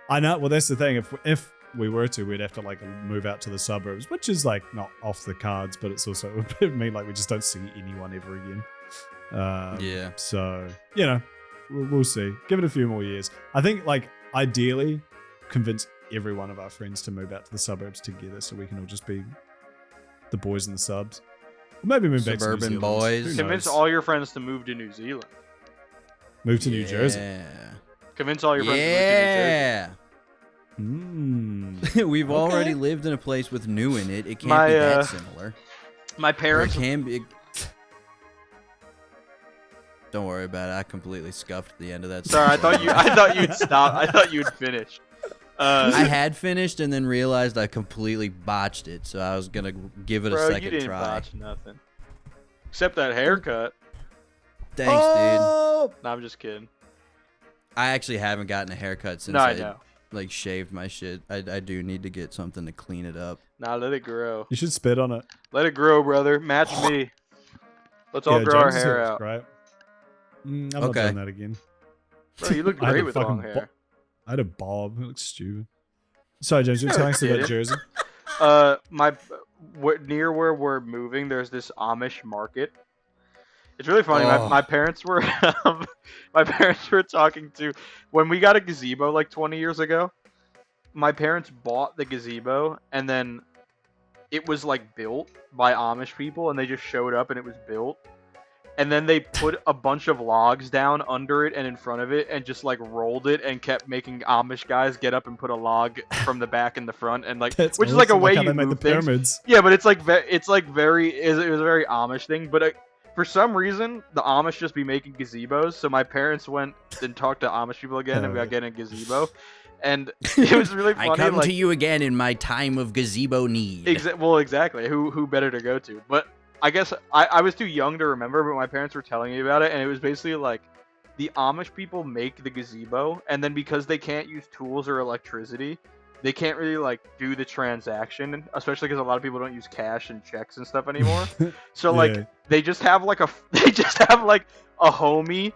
I know. Well, that's the thing. If we were to, we'd have to like move out to the suburbs, which is like not off the cards, but it's also it would mean like we just don't see anyone ever again. Yeah. So you know, we'll see. Give it a few more years. I think like ideally, convince every one of our friends to move out to the suburbs together, so we can all just be the boys in the subs. Or maybe move back to New Suburban Zealand. boys. Who Convince knows? all your friends to move to New Zealand. Move to New Jersey. Yeah. Convince all your friends Yeah. We've Okay. already lived in a place with new in it. It can't My, be that similar. to New Jersey. My Or it parents. can be. Don't worry about it. I completely scuffed the end of that. Sorry, I thought you'd stop. I thought you'd finish. I had finished and then realized I completely botched it, so I was gonna give it a Bro, you second didn't try. botch nothing. Except that haircut. Thanks, dude. Oh! No, I'm just kidding. I actually haven't gotten a haircut since No, I I know. like shaved my shit. I do need to get something to clean it up. Nah, let it grow. You should spit on it. Let it grow, brother. Match me. Let's all grow our James's hair looks out. Great. I'm Okay. not doing that again. Bro, you look I had great a with fucking long hair. I had a bob. It looks stupid. Sorry, James. You're No, telling us about kidding. Jersey. Near where we're moving, there's this Amish market. It's really funny. Oh. My parents were talking to when we got a gazebo like 20 years ago. My parents bought the gazebo and then it was like built by Amish people and they just showed up and it was built. and then they put a bunch of logs down under it and in front of it, and just like rolled it and kept making Amish guys get up and put a log from the back and the front, and like That's which is like a awesome, way how you they made the move things. pyramids. Yeah, but it's like it was a very Amish thing, but. For some reason, the Amish just be making gazebos, so my parents went and talked to Amish people again, and we got getting a gazebo, and it was really funny. I come to you again in my time of gazebo need. Well, exactly. Who better to go to? But I guess I was too young to remember, but my parents were telling me about it, and it was basically like the Amish people make the gazebo, and then because they can't use tools or electricity, they can't really like do the transaction, especially because a lot of people don't use cash and checks and stuff anymore. So like they just have like a homie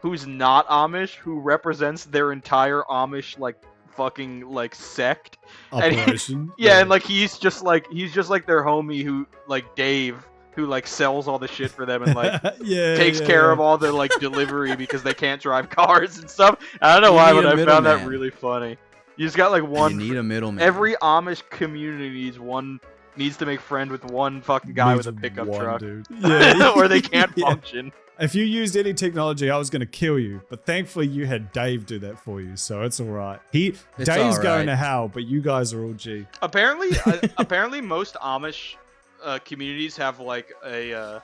who's not Amish who represents their entire Amish like fucking like sect Operation. and like he's just like their homie who like Dave who like sells all the shit for them and like takes care of all the like delivery because they can't drive cars and stuff. I don't know why, but I found that really funny. You just got like one. You need a middleman. Every Amish community needs to make friend with one fucking guy with a pickup truck, dude. or they can't function. If you used any technology, I was gonna kill you. But thankfully, you had Dave do that for you, so it's all right. Dave's going to hell, but you guys are all G. Apparently, most Amish communities have like a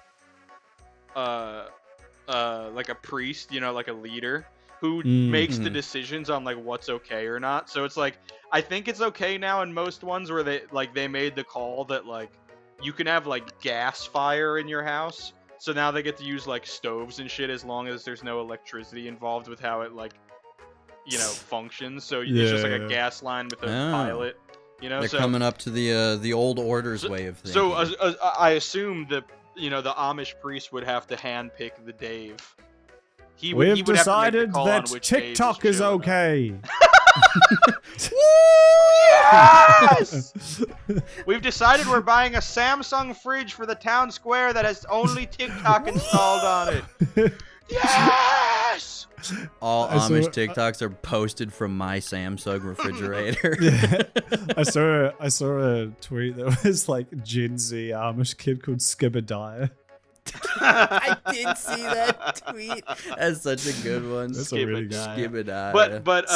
priest, like a leader who makes the decisions on like what's okay or not. So it's like I think it's okay now in most ones where they made the call that like you can have like gas fire in your house. So now they get to use like stoves and shit as long as there's no electricity involved with how it like functions. So it's just like a gas line with a pilot. They're coming up to the old order's way of thinking. So I assume that the Amish priest would have to handpick the Dave. We've decided that TikTok is okay. Yes! We've decided we're buying a Samsung fridge for the town square that has only TikTok installed on it. Yes! All Amish TikToks are posted from my Samsung refrigerator. I saw a tweet that was like Gen Z Amish kid called Skibbediah. I did see that tweet. That's such a good one. That's a really good Skibbediah. But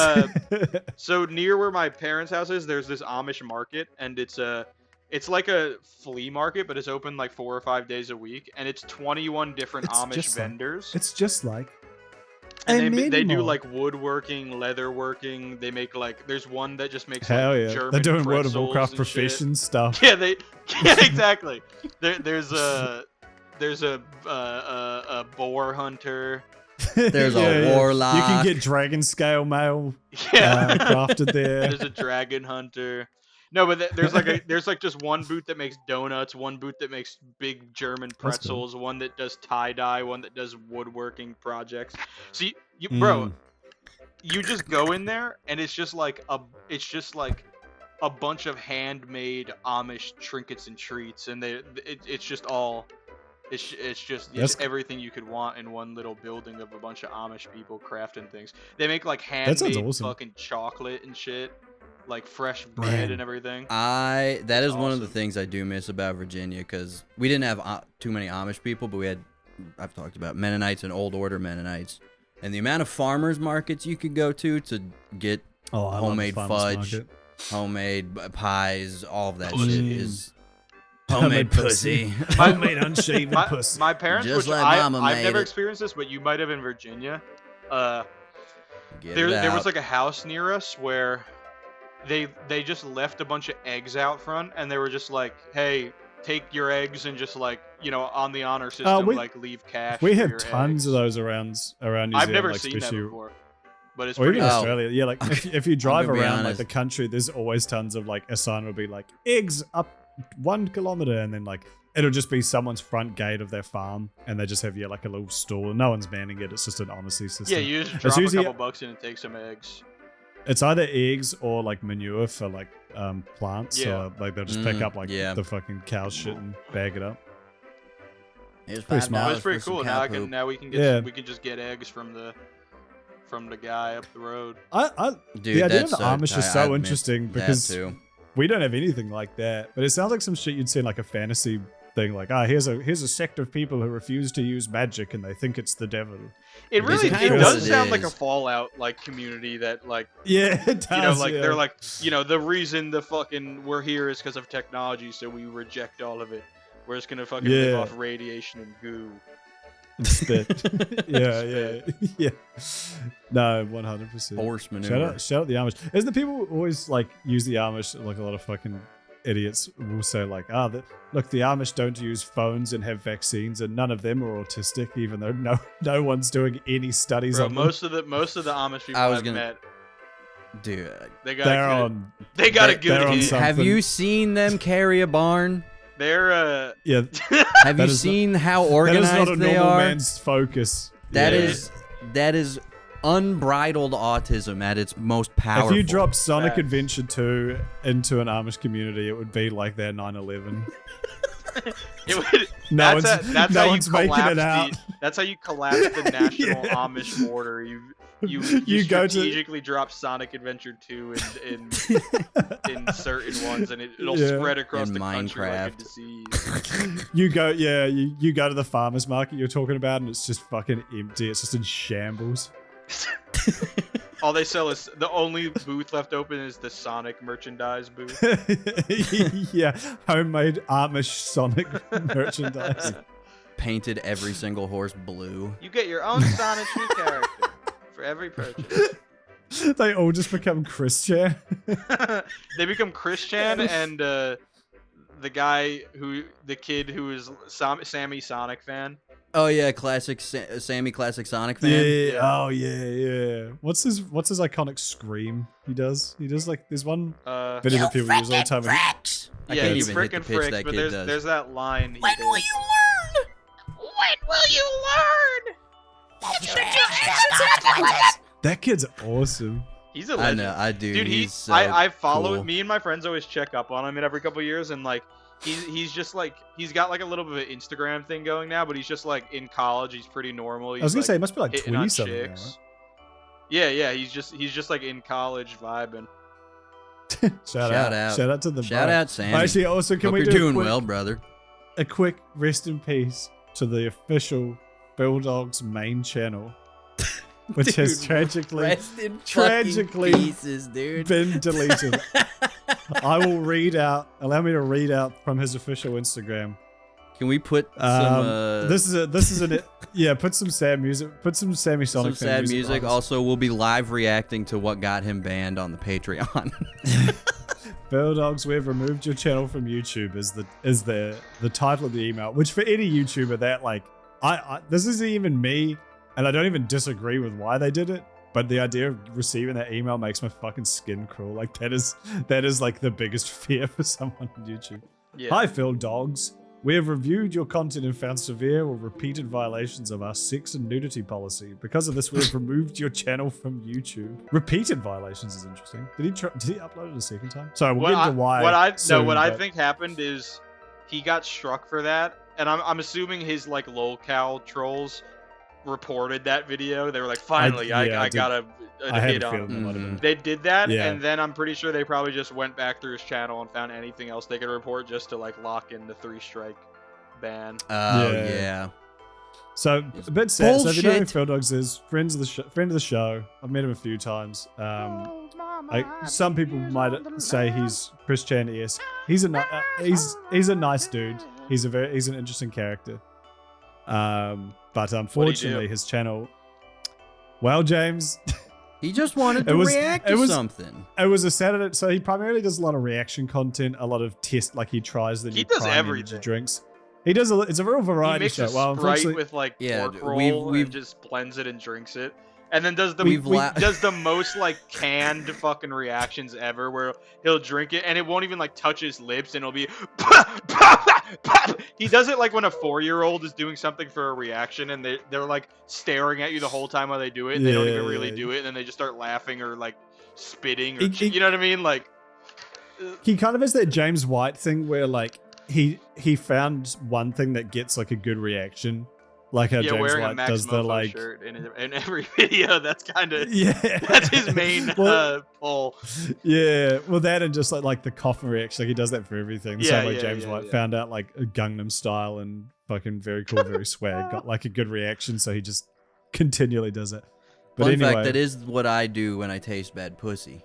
so near where my parents' house is, there's this Amish market, and it's like a flea market, but it's open like 4 or 5 days a week, and it's 21 different Amish vendors. It's just like. And they do like woodworking, leatherworking. They make like there's one that just makes German they're doing World of pretzels Warcraft and profession shit. stuff. Yeah, exactly. There's a boar hunter. There's a warlock. You can get dragon scale mail crafted there. There's a dragon hunter. No, but there's like just one booth that makes donuts, one booth that makes big German pretzels, one that does tie-dye, one that does woodworking projects. So bro, you just go in there and it's just like a bunch of handmade Amish trinkets and treats, and it's just everything you could want in one little building of a bunch of Amish people crafting things. They make like handmade fucking chocolate and shit. Like fresh bread and everything. That is one of the things I do miss about Virginia, because we didn't have too many Amish people, but I've talked about Mennonites and Old Order Mennonites, and the amount of farmers markets you could go to get homemade fudge, homemade pies, all of that shit is homemade pussy. Homemade unshaven pussy. My parents, just which like I've never experienced this, but you might have in Virginia. There was like a house near us where they just left a bunch of eggs out front, and they were just like, hey, take your eggs and just like, on the honor system, like leave cash. We for have your tons eggs. of those around New Zealand. I've never like, seen that before, but it's or pretty even cool. Australia. Yeah, like if you drive around like honest. the country, there's always tons of like a sign will be like eggs up 1 kilometer, and then like it'll just be someone's front gate of their farm, and they just have like a little stall. No one's manning it. It's just an honesty system. Yeah, you just drop a couple bucks in and take some eggs. It's either eggs or like manure for like plants. Yeah. So like they'll just pick up like the fucking cow shit and bag it up. It's pretty smart. It's pretty cool. Now we can just get eggs from the guy up the road. Dude, the idea of the Amish is so interesting because too. we don't have anything like that. But it sounds like some shit you'd see in like a fantasy thing like, here's a sect of people who refuse to use magic and they think it's the devil. It really kinda it what does it sound like a is. Fallout like community that like Yeah, it does. you know like yeah. they're like the reason the fucking we're here is because of technology, so we reject all of it. We're just gonna fucking live Yeah. off radiation and goo. And spit. yeah. No, 100%. Force maneuver. Shout out the Amish. Isn't the people who always like use the Amish like a lot of fucking idiots will say like, look, the Amish don't use phones and have vaccines, and none of them are autistic, even though no one's doing any studies Bro, on them. most of the Amish people I've met, Dude, they got They're a good, on. they got a they're good on hit. something. have you seen them carry a barn? They're Yeah, Have That you is seen how that is organized not a they normal are? man's focus. That Yeah. is unbridled autism at its most powerful. If you drop Sonic Facts. Adventure 2 into an Amish community, it would be like their 9/11. it would, No that's one's, that's no how one's you making collapse it out. that's how you collapse the national Yeah. Amish border. You You go to- strategically drop Sonic Adventure 2 in certain ones, and it'll Yeah. spread across In the country like a Minecraft. disease. You go, you go to the farmer's market you're talking about, and it's just fucking empty. It's just in shambles. All they sell is the only booth left open is the Sonic merchandise booth. Yeah, homemade Amish Sonic merchandise. painted every single horse blue. You get your own Sonic Tree character for every purchase. They all just become Christian. They become Christian and the kid who is Sammy Sonic fan. Oh yeah, classic Sammy, classic Sonic fan. Yeah. Oh yeah. What's his iconic scream he does? He does like there's one video that people use all the time. I Yeah, can't you even hit the frickin' pitch fricks, that but kid does. there's that line. When will you learn? When will you learn? That kid's awesome. He's a I legend. know, I do. Dude, he's so I follow cool. me and my friends always check up on him every couple of years, and like he's just like he's got like a little bit of an Instagram thing going now, but he's just like in college. He's pretty normal. He's, I was gonna like, say it must be like hitting 20 on something now, chicks. Yeah, he's just like in college vibing. right? Shout out to the Shout bro. out, Sammy. Actually, also can Hope we you're do doing well, brother. a quick rest in peace to the official Bill Dogs main channel, which has Dude, tragically rest in tragically fucking pieces, dude. been deleted. I will allow me to read out from his official Instagram. Can we put some This is put some sad music, put some Sammy Sonic some fan sad music? on. Also, we'll be live reacting to what got him banned on the Patreon. Bill Dogs, we've removed your channel from YouTube is the title of the email, which for any YouTuber that like I this isn't even me, and I don't even disagree with why they did it, but the idea of receiving that email makes my fucking skin crawl. Like that is like the biggest fear for someone on YouTube. Yeah. Hi Phil Dogs. We have reviewed your content and found severe or repeated violations of our sex and nudity policy. Because of this, we have removed your channel from YouTube. Repeated violations is interesting. Did he upload it a second time? Sorry, we'll get into why. What I soon, think happened is he got struck for that, and I'm assuming his like lolcow trolls reported that video. They were like, finally, I got a I had hit a on feeling him. it might have been. They did that, Yeah. and then I'm pretty sure they probably just went back through his channel and found anything else they could report just to like lock in the 3-strike ban. Oh Yeah. yeah. So a bit sad. So if you know who Bullshit. Phil Dogs is, friend of the show. I've met him a few times. Some people might say he's Christian-esque. He's a nice dude. He's an interesting character. But unfortunately, his channel. Well, James, He just wanted to react to something. it was a Saturday, so he primarily does a lot of reaction content, a lot of test, like he tries the new does Prime energy everything. drinks. He does. It's a real He variety makes show. a Well, Sprite unfortunately, with like Yeah, pork roll we've- and just blends it and drinks it. And then does the We've does the most like canned fucking reactions ever, where he'll drink it and it won't even like touch his lips, and it'll be. He does it like when a 4-year-old is doing something for a reaction, and they're like staring at you the whole time while they do it, and they don't even really do it, and then they just start laughing or like spitting, or you know what I mean, like. he kind of has that James White thing where like he found one thing that gets like a good reaction, Like how Yeah, James wearing a White Max does the Mofo like. shirt in every video. That's kind of Yeah. that's his main pull. Yeah, well, that and just like the coffin reaction, like he does that for everything. The same way Yeah, James yeah, White yeah. found out like a Gangnam Style and fucking very cool, very swag, got like a good reaction, so he just continually does it. But Fun anyway, fact, that is what I do when I taste bad pussy.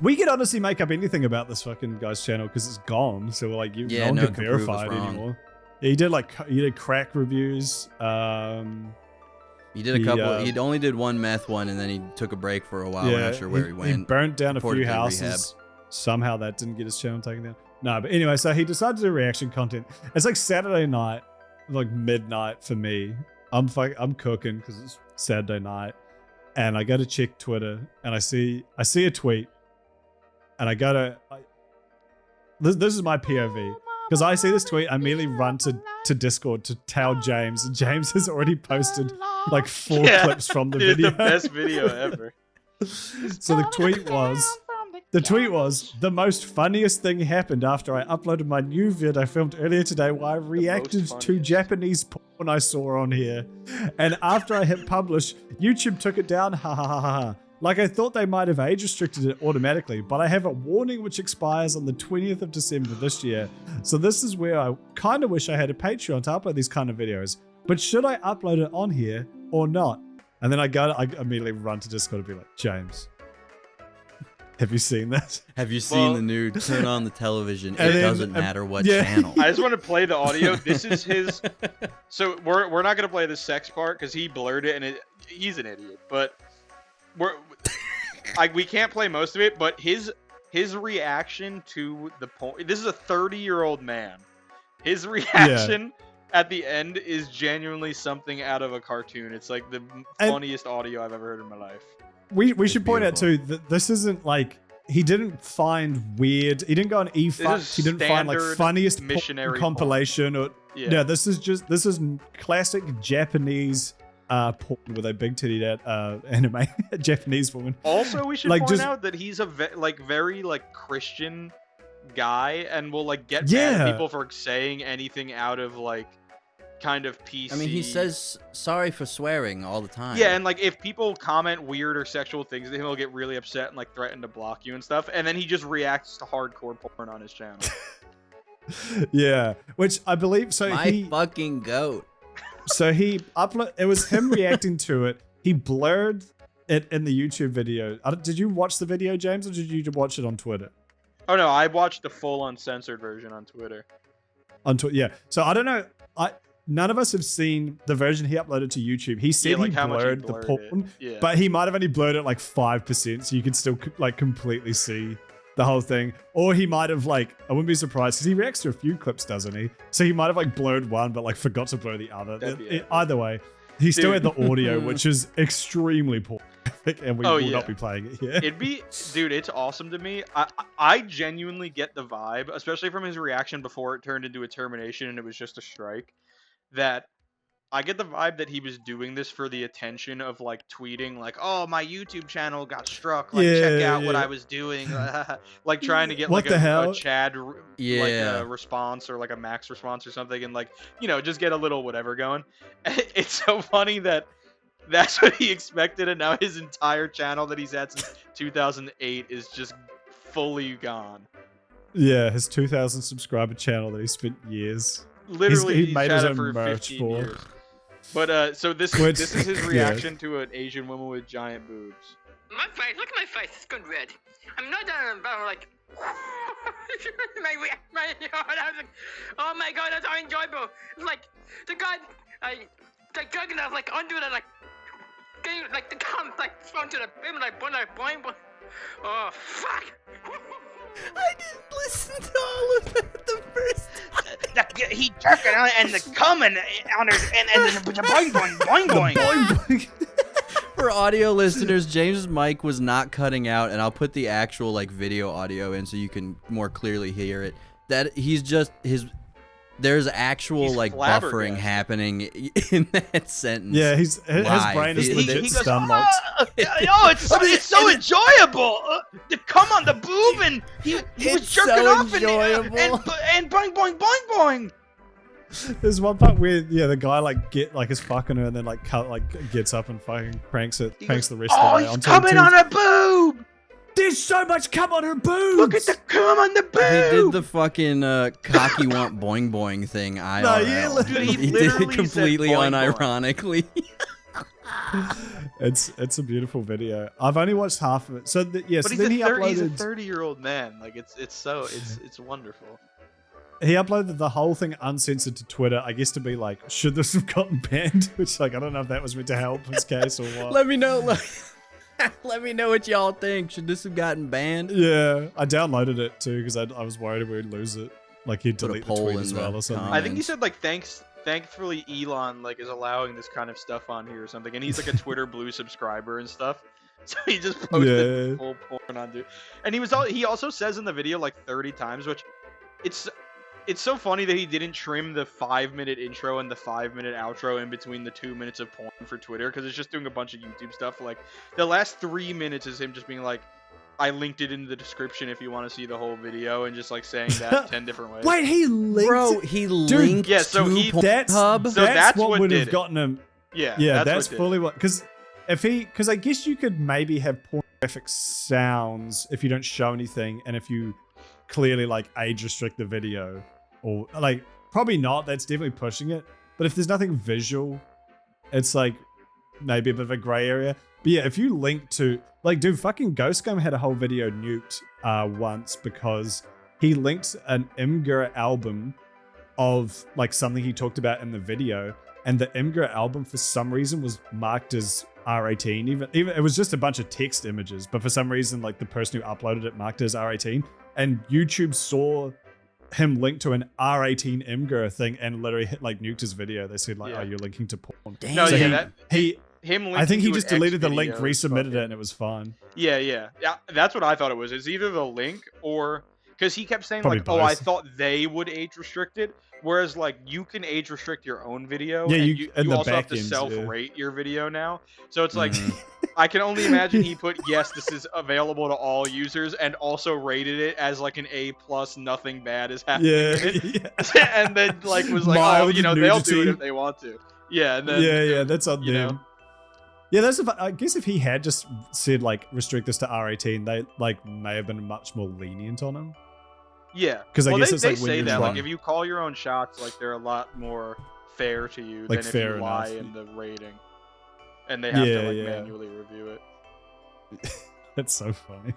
we could honestly make up anything about this fucking guy's channel because it's gone. So like, no one can verify it anymore. Yeah, he did crack reviews. He did a couple. He only did one meth one, and then he took a break for a while. We're not sure where he went. He burnt down a few Reportedly houses. rehab. Somehow that didn't get his channel taken down. No, but anyway, so he decided to do reaction content. It's like Saturday night, like midnight for me. I'm cooking because it's Saturday night, and I go to check Twitter, and I see a tweet, and I go to. This is my POV. Because I see this tweet, I immediately run to Discord to tell James, and James has already posted like 4 clips from the video. It's the best video ever. So the tweet was, the most funniest thing happened after I uploaded my new vid I filmed earlier today where I reacted to Japanese porn I saw on here. And after I hit publish, YouTube took it down, ha ha ha ha ha. Like I thought they might have age restricted it automatically, but I have a warning which expires on the 20th of December this year. So this is where I kind of wish I had a Patreon to upload these kind of videos. But should I upload it on here or not? And then I immediately run to Discord and be like, James, have you seen that? Have you seen the new turn on the television? It doesn't matter what channel. I just want to play the audio. This is his. So we're not gonna play the sex part because he blurred it and he's an idiot. But we can't play most of it. But his reaction to the porn. This is a 30-year-old man. His reaction at the end is genuinely something out of a cartoon. It's like the funniest audio I've ever heard in my life. We should point out too that this isn't like he didn't find weird. He didn't go on eFucks. He didn't find like funniest missionary compilation or this is classic Japanese porn with a big titted anime Japanese woman. Also, we should point out that he's a very Christian guy and will get mad at people for saying anything out of kind of PC. I mean, he says sorry for swearing all the time. Yeah, and if people comment weird or sexual things to him, he'll get really upset and threaten to block you and stuff. And then he just reacts to hardcore porn on his channel. Yeah, which I believe. So my fucking goat. So he upload. It was him reacting to it. He blurred it in the YouTube video. Did you watch the video, James, or did you watch it on Twitter? Oh no, I watched the full uncensored version on Twitter. Yeah. So I don't know. None of us have seen the version he uploaded to YouTube. He said he blurred the porn, but he might have only blurred it 5%, so you could still completely see the whole thing. Or he might have I wouldn't be surprised because he reacts to a few clips, doesn't he? So he might have blurred one, but forgot to blur the other. Either way, he still had the audio, which is extremely poor, and we will not be playing it here. It's awesome to me. I genuinely get the vibe, especially from his reaction before it turned into a termination and it was just a strike. That I get the vibe that he was doing this for the attention of tweeting oh, my YouTube channel got struck, check out what I was doing, trying to get a Chad response or a Max response or something, and just get a little whatever going. It's so funny that that's what he expected, and now his entire channel that he's had since 2008 is just fully gone. Yeah, his 2,000 subscriber channel that he spent years. Literally, he made his own for merch 15 for. years. But so this is his reaction to an Asian woman with giant boobs. My face, look at my face, it's gone red. I'm not done about my I was like, oh my god, that's so enjoyable. It's the guy, dragging that onto it, getting the cum thrown to the bin, boing boing. Oh fuck. I didn't listen to all of that the first time. He jerking on it and the coming on her and the boing boing boing boing. For audio listeners, James's mic was not cutting out, and I'll put the actual video audio in so you can more clearly hear it. That he's just There's actual He's like buffering flabbergasted. happening in that sentence. Yeah, his Live. brain is He legit goes, stun locked. it's so enjoyable. The come on the boob, and he was It's jerking so off enjoyable. and boing boing boing boing. There's one part where the guy like is fucking her and then like gets up and fucking pranks the rest of the way he's onto coming him. on a boob. There's so much cum on her boobs. Look at the cum on the He boob. did the fucking cocky want boing boing thing. IRL. Dude, he He did literally it said completely boing, unironically. It's a beautiful video. I've only watched half of it. So But so he's then he a uploaded 30-year-old man. Like it's wonderful. he uploaded the whole thing uncensored to Twitter, I guess to be like, should this have gotten banned? Which like I don't know if that was meant to help his case or what. Let me know. Let me know what y'all think. Should this have gotten banned? Yeah, I downloaded it too because I was worried we'd lose it. Like he'd Put a delete the poll tweet in as the well or something. comments. I think he said like thankfully Elon like is allowing this kind of stuff on here or something, and he's like a Twitter Blue subscriber and stuff. So he just posted Yeah. full porn on dude. And he also says in the video like 30 times, which it's so funny that he didn't trim the 5-minute intro and the 5-minute outro in between the 2 minutes of porn for Twitter, because it's just doing a bunch of YouTube stuff. Like the last 3 minutes is him just being like, I linked it in the description if you want to see the whole video, and just like saying that 10 different ways. Wait, he linked Bro, he linked yeah, so to he- Pornhub. So that's what what would did have it. gotten him. Yeah, Yeah, that's what did fully it. what. Because I guess you could maybe have pornographic sounds if you don't show anything, and if you clearly like age restrict the video, or like probably not. That's definitely pushing it. But if there's nothing visual, it's like maybe a bit of a gray area. But yeah, if you link to like, dude, fucking Ghost Gum had a whole video nuked once because he linked an Imgur album of like something he talked about in the video, and the Imgur album for some reason was marked as R18. Even it was just a bunch of text images, but for some reason like the person who uploaded it marked it as R18, and YouTube saw him linked to an R18 Imgur thing and literally nuked his video. They said like, Yeah. "Oh, you're linking to porn." Damn. No, So yeah, he I think he just deleted the link, resubmitted it, and it was fine. Yeah. That's what I thought it was. It's either the link or because he kept saying Probably like, "Oh, I both. thought they would age restrict it," whereas like you can age restrict your own video. Yeah, and you- you in the also have to back end, self-rate your video now. So it's like Mhm. I can only imagine he put yes, this is available to all users, and also rated it as like an A+. Nothing bad is happening. Yeah, with it. yeah. And then like was like, Mild oh, they'll do it nudity. if they want to. Yeah, and then yeah, that's on you them. know. Yeah, I guess if he had just said like restrict this to R18, they like may have been much more lenient on him. Yeah, 'Cause I well, guess they, it's they like when say you're that like trying- if you call your own shots, like they're a lot more fair to you Like, than if fair you lie enough. in the rating, and they have to Yeah, like yeah. manually review it. That's so funny.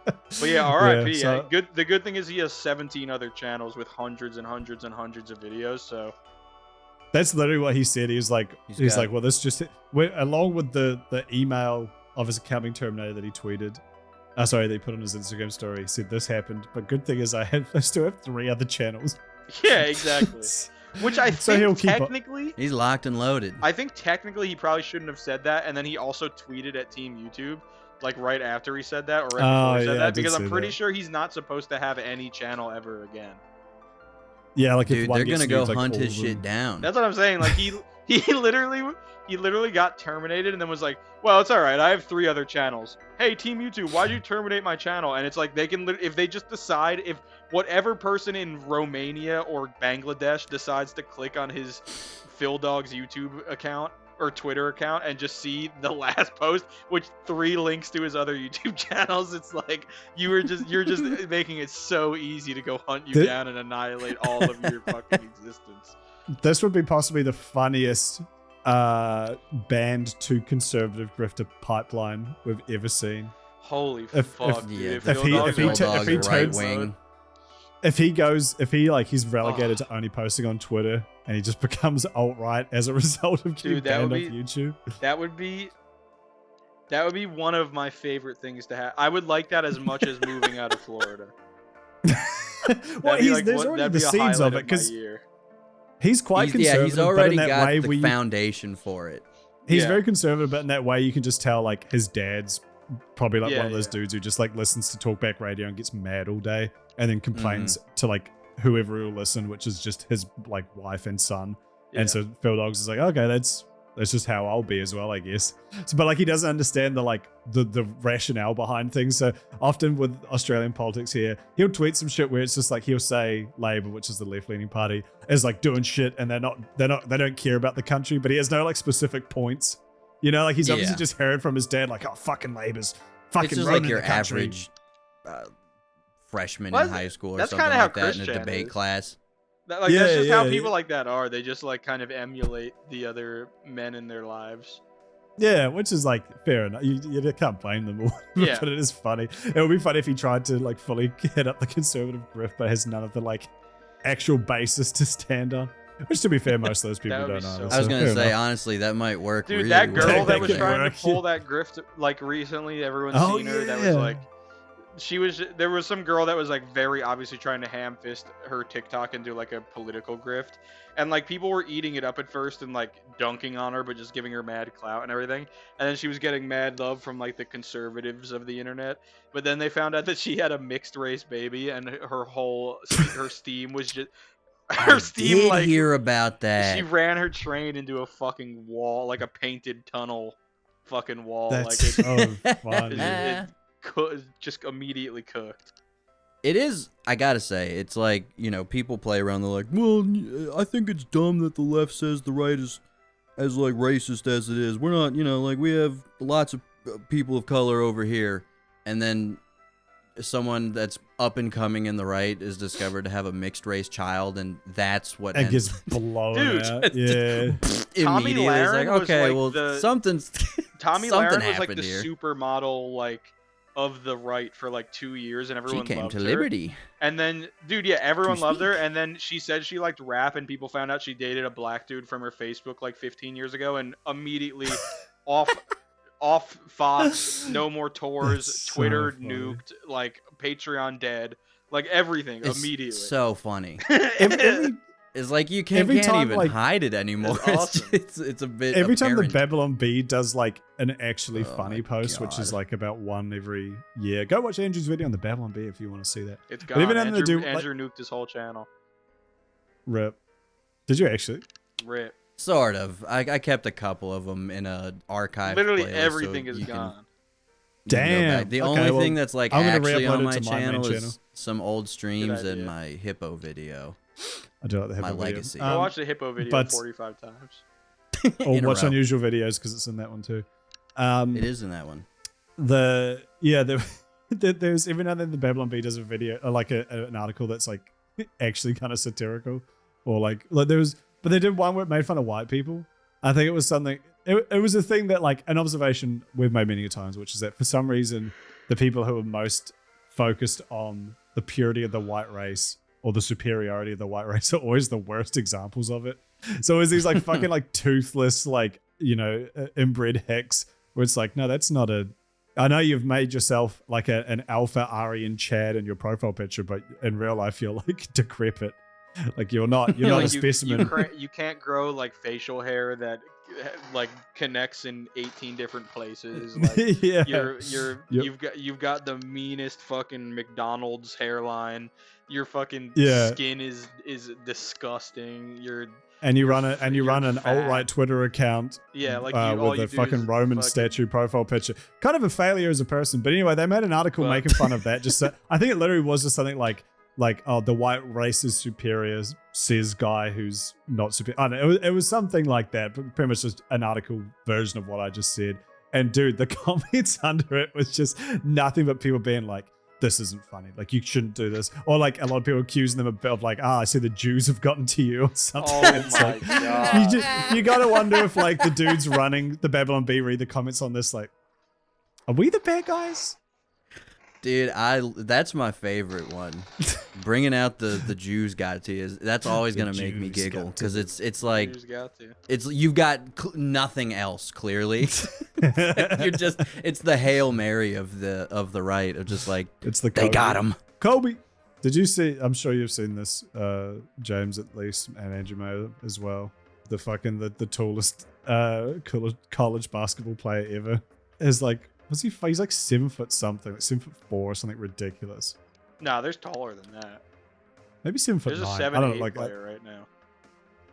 But yeah, R.I.P. Yeah, so- yeah. Good. The good thing is he has 17 other channels with hundreds and hundreds and hundreds of videos. So That's literally what he said. He was like, He's got- well, this just along with the email of his account being terminated that he tweeted. Sorry, they put on his Instagram story. He said this happened, but good thing is I still have 3 other channels. yeah, exactly. Which I So he'll think keep up. technically, He's locked and loaded. I think technically he probably shouldn't have said that, and then he also tweeted at Team YouTube. Like right after he said that, or right before Oh, he said yeah, I that, did because see I'm pretty that. sure he's not supposed to have any channel ever again. Yeah, like if Dude, one they're gets gonna go nuked, like, hunt all his of them- shit down. That's what I'm saying. Like he literally got terminated and then was like, "Well, it's all right. I have 3 other channels. Hey, Team YouTube, why'd you terminate my channel?" And it's like they can if they just decide, if whatever person in Romania or Bangladesh decides to click on his Phil Dog's YouTube account or Twitter account and just see the last post, which 3 links to his other YouTube channels, it's like you're just making it so easy to go hunt you Thi- down and annihilate all of your fucking existence. This would be possibly the funniest banned to conservative grifter pipeline we've ever seen. Holy If- fuck, if- dude. Yeah, If if Phil he- Dog's if he on ta- if he Dog's turns- right wing. If he's relegated to only posting on Twitter and he just becomes alt-right as a result of getting Dude, that banned would off be- YouTube. that would be one of my favorite things to have. I would like that as much as moving out of Florida. Well, That'd be like there's one- already that'd the be a seeds highlight of it my because year. he's quite conservative. He's but already in that got way the foundation for it. He's Yeah. very conservative, but in that way you can just tell like his dad's probably like Yeah, one of those yeah. dudes who just like listens to talkback radio and gets mad all day and then complains Mm-hmm. to like whoever will listen, which is just his like wife and son. Yeah. And so Phil Dogs is like, okay, that's just how I'll be as well, I guess. So, but like he doesn't understand the rationale behind things. So often with Australian politics here, he'll tweet some shit where it's just like he'll say Labor, which is the left-leaning party, is like doing shit and they don't care about the country, but he has no like specific points. You know, like he's obviously just heard from his dad, like, oh, fucking Labor's fucking It's just ruining like your the country. average freshman Well, in high school or that's something kinda how like that in a Christian debate is. class. That's just how people like that are. They just like kind of emulate the other men in their lives. Yeah, which is like fair enough. You can't blame them all. Yeah. But it is funny. It would be funny if he tried to like fully hit up the conservative grift, but has none of the like actual basis to stand on. Which, to be fair, most of those people That would don't be know. so I was so gonna fair say enough. honestly, that might work. Dude, really that girl well. that was could trying work. to pull that grift like recently, everyone's Oh, seen her. That yeah. was like, there was some girl that was like very obviously trying to ham fist her TikTok into like a political grift, and like people were eating it up at first and like dunking on her, but just giving her mad clout and everything. And then she was getting mad love from like the conservatives of the internet. But then they found out that she had a mixed race baby, and her steam was just. Her I steam did like hear about that. she ran her train into a fucking wall, like a painted tunnel, fucking wall. That's like so funny. it just immediately cooked. It is, I gotta say, it's like, you know, people play around, they're like, well, I think it's dumb that the left says the right is as like racist as it is. We're not, you know, like we have lots of people of color over here. And then someone that's up and coming in the right is discovered to have a mixed race child, and that's what And ends gets blown Dude, out. Yeah. Tommy immediately. It's like, Lahren was okay, like well, the- something's Tommy something Lahren was like happened the here. supermodel like of the right for like 2 years, and She everyone came loved to her. liberty. And then, dude, yeah, everyone To loved her. speak. And then she said she liked rap, and people found out she dated a black dude from her Facebook like 15 years ago, and immediately off Fox, no more tours, That's so Twitter funny. nuked, like Patreon dead, like everything It's immediately. so funny. Every It's like you Every can't time, even like- hide it anymore. It's awesome. It's a bit Every time the apparent. Babylon Bee does like an actually Oh funny my post, which is God. like about one every year, go watch Andrew's video on the Babylon Bee if you want to see that. It's But gone. even then they Andrew, do, like- Andrew nuked his whole channel. Rip. Did you actually? Rip. Sort of. I kept a couple of them in a archive. Literally playlist, everything so is you can- gone. you can go Damn. back. The Okay, only well, thing that's like I'm gonna actually re-upload on it my to my main channel channel. is some old streams idea. and my hippo video. I do like the My Hippo video. legacy. I watched the hippo video but- 45 times. Or In a watch row. unusual videos because it's in that one too. It is in that one. There's every now and then the Babylon Bee does a video or like an article that's like actually kind of satirical, or like there was, but they did one where it made fun of white people. I think it was something. It was a thing that like an observation we've made many times, which is that for some reason the people who are most focused on the purity of the white race or the superiority of the white race are always the worst examples of it. So is these like fucking like toothless, like, you know, inbred hicks where it's like, no, that's not a. I know you've made yourself like an alpha Aryan Chad in your profile picture, but in real life you're like decrepit. Like you're not a Like, specimen. You can't grow like facial hair that like connects in 18 different places. Like Yeah. Yep. you've got the meanest fucking McDonald's hairline. Your fucking Yeah. skin is disgusting. And you run an you're alt-right fat. Twitter account. Yeah, like all with you a do fucking is Roman fucking- statue profile picture. Kind of a failure as a person. But anyway, they made an article But- making fun of that. Just I think it literally was just something like oh, the white race is superior, says guy who's not superior. I don't know. It was something like that, but pretty much just an article version of what I just said. And dude, the comments under it was just nothing but people being like, this isn't funny. Like, you shouldn't do this. Or like a lot of people accusing them of like, I see the Jews have gotten to you or something. Oh It's my like, god. you gotta wonder if like the dudes running the Babylon Bee read the comments on this like, are we the bad guys? Dude, that's my favorite one. Bringing out the Jews got to you. That's always The gonna make me Jews giggle got to because it's like Jews got to. you've got nothing else clearly. It's the Hail Mary of the right of just like It's the they Kobe. got him. Kobe. Did you see? I'm sure you've seen this, James at least, and Andrew May as well. The fucking the tallest college basketball player ever is like, he's like 7 foot something, like 7'4" or something ridiculous. Nah, there's taller than that. Maybe 7'9". There's a I 7'8" don't know, like player right now.